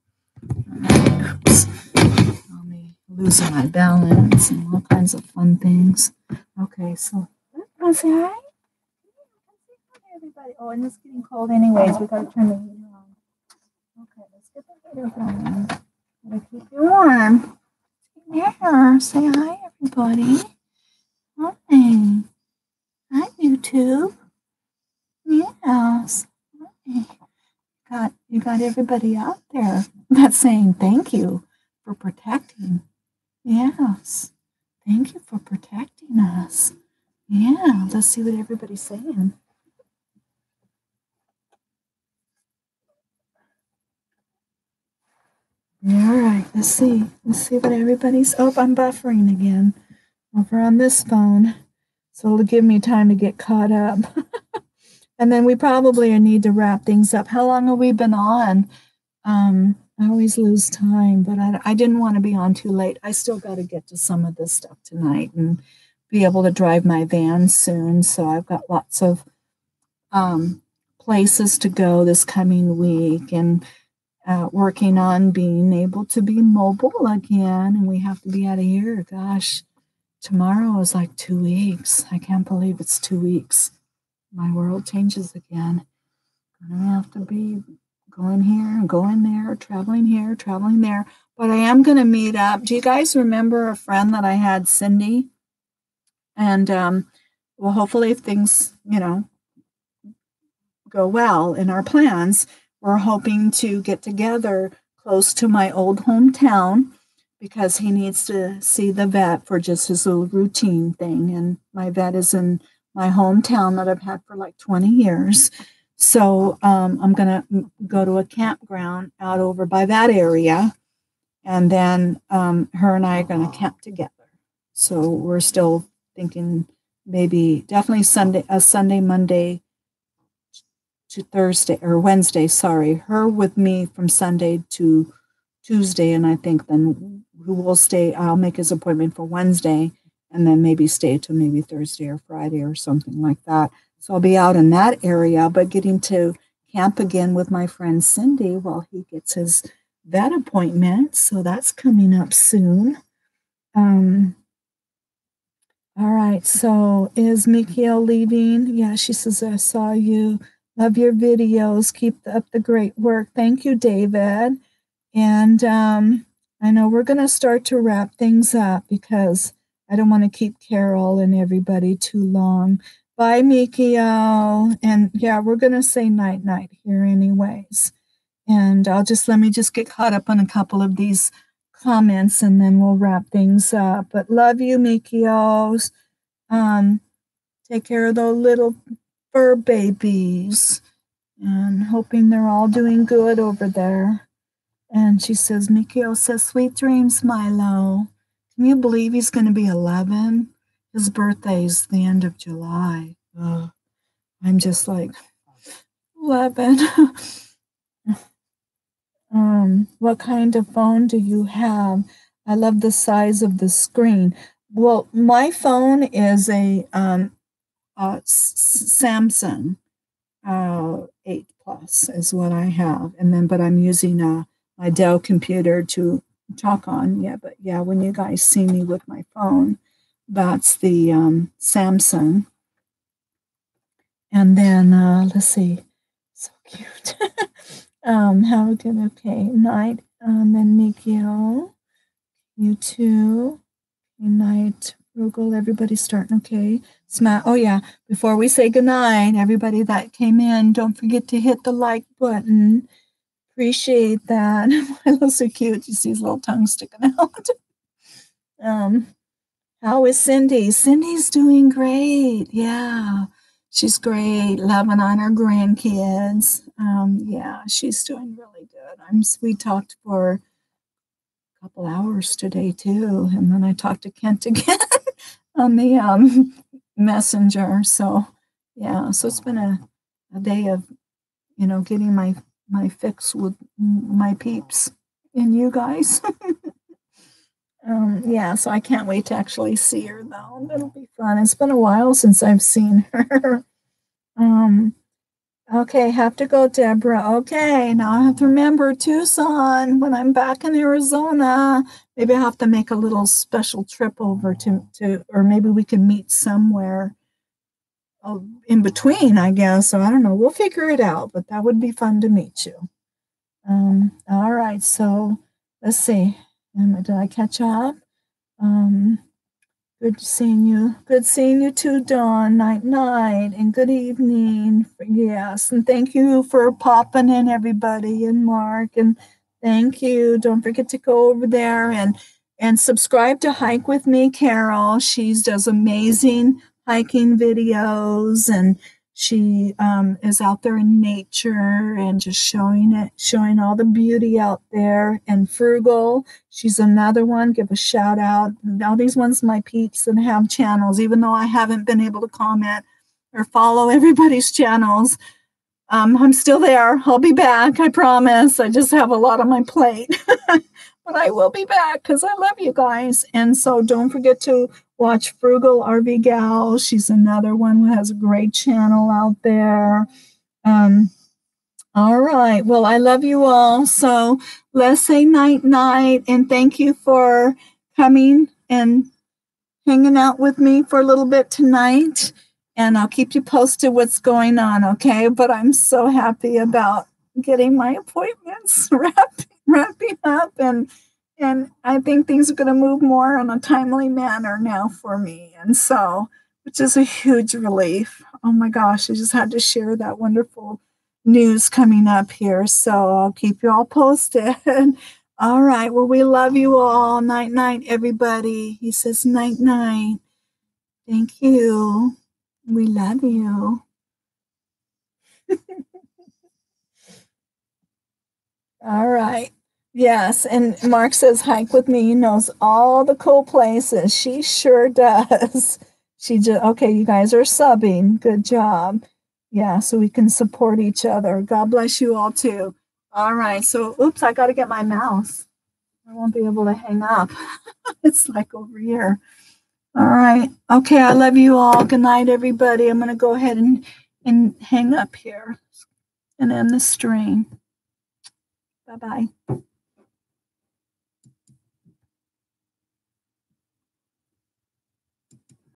Oops. I'll be losing my balance and all kinds of fun things. Okay, so let's say hi. Everybody. Oh, and it's getting cold anyways. We gotta turn the heater on. Okay, let's get the heater going. Gotta keep you warm. Yeah, say hi, everybody. Hi. Hi, YouTube. Yes. Hi. You got everybody out there that's saying thank you for protecting. Yes. Thank you for protecting us. Yeah, let's see what everybody's saying. All right, let's see. Let's see what everybody's. Oh, I'm buffering again over on this phone. So it'll give me time to get caught up. And then we probably need to wrap things up. How long have we been on? I always lose time, but I didn't want to be on too late. I still got to get to some of this stuff tonight and be able to drive my van soon. So I've got lots of places to go this coming week, and working on being able to be mobile again. And we have to be out of here. Gosh, tomorrow is like 2 weeks. I can't believe it's 2 weeks. My world changes again. I'm going to have to be going here and going there, traveling here, traveling there. but I am going to meet up. Do you guys remember a friend that I had, Cindy? And well, hopefully, if things, go well in our plans, we're hoping to get together close to my old hometown because he needs to see the vet for just his little routine thing. And my vet is in my hometown that I've had for like 20 years. So I'm going to go to a campground out over by that area. And then her and I are going to camp together. So we're still thinking maybe definitely Sunday, Monday to Thursday or Wednesday, sorry, her with me from Sunday to Tuesday. And I think then who will stay, I'll make his appointment for Wednesday and then maybe stay till maybe Thursday or Friday or something like that. So I'll be out in that area, but getting to camp again with my friend Cindy while he gets his vet appointment. So that's coming up soon. All right. So is Mikhail leaving? Yeah, she says, I saw you. Love your videos. Keep up the great work. Thank you, David. And I know we're going to start to wrap things up because I don't want to keep Carol and everybody too long. Bye, Mikhail. And yeah, we're going to say night-night here anyways. And let me just get caught up on a couple of these comments and then we'll wrap things up. But love you, Mikios. Take care of those little fur babies and hoping they're all doing good over there. And she says, Mikio says, sweet dreams, Milo. Can you believe he's going to be 11? His birthday's the end of July. I'm just like, 11. What kind of phone do you have? I love the size of the screen. Well, my phone is a Samsung 8 Plus is what I have, and then but I'm using my Dell computer to talk on. Yeah, but yeah, when you guys see me with my phone, that's the Samsung. And then let's see, so cute. Have a good night. Then Mikio, you too. Good night, Frugal. Everybody starting okay. Oh yeah, before we say goodnight, everybody that came in, don't forget to hit the like button. Appreciate that. Milo's so cute. You see his little tongue sticking out. How is Cindy? Cindy's doing great. Yeah. She's great, loving on her grandkids. Yeah, she's doing really good. We talked for a couple hours today too, and then I talked to Kent again on the messenger. So yeah, so it's been a day of getting my fix with my peeps and you guys. Yeah, so I can't wait to actually see her though. That'll be fun. It's been a while since I've seen her. Okay, have to go, Deborah. Okay, now I have to remember Tucson when I'm back in Arizona. Maybe I have to make a little special trip over to or maybe we can meet somewhere in between, I guess. So I don't know. We'll figure it out, but that would be fun to meet you. All right, so let's see. Did I catch up? Good seeing you. Good seeing you too, Dawn. Night, night, and good evening. Yes, and thank you for popping in, everybody, and Mark, and thank you. Don't forget to go over there and subscribe to Hike with Me, Carol. She does amazing hiking videos, and she is out there in nature and just showing all the beauty out there. And Frugal, she's another one. Give a shout out. All these ones, my peeps that have channels, even though I haven't been able to comment or follow everybody's channels. I'm still there. I'll be back. I promise. I just have a lot on my plate. But I will be back because I love you guys. And so don't forget to watch Frugal RV Gal. She's another one who has a great channel out there. All right. Well, I love you all. So let's say night, night. And thank you for coming and hanging out with me for a little bit tonight. And I'll keep you posted what's going on, okay? But I'm so happy about getting my appointments wrapping up and And I think things are going to move more in a timely manner now for me. And so, which is a huge relief. Oh my gosh, I just had to share that wonderful news coming up here. So I'll keep you all posted. All right. Well, we love you all. Night, night, everybody. He says, night, night. Thank you. We love you. All right. Yes. And Mark says, hike with me. He knows all the cool places. She sure does. She just, okay, you guys are subbing. Good job. Yeah. So we can support each other. God bless you all too. All right. So, oops, I got to get my mouse. I won't be able to hang up. It's like over here. All right. Okay. I love you all. Good night, everybody. I'm going to go ahead and hang up here and end the stream. Bye bye.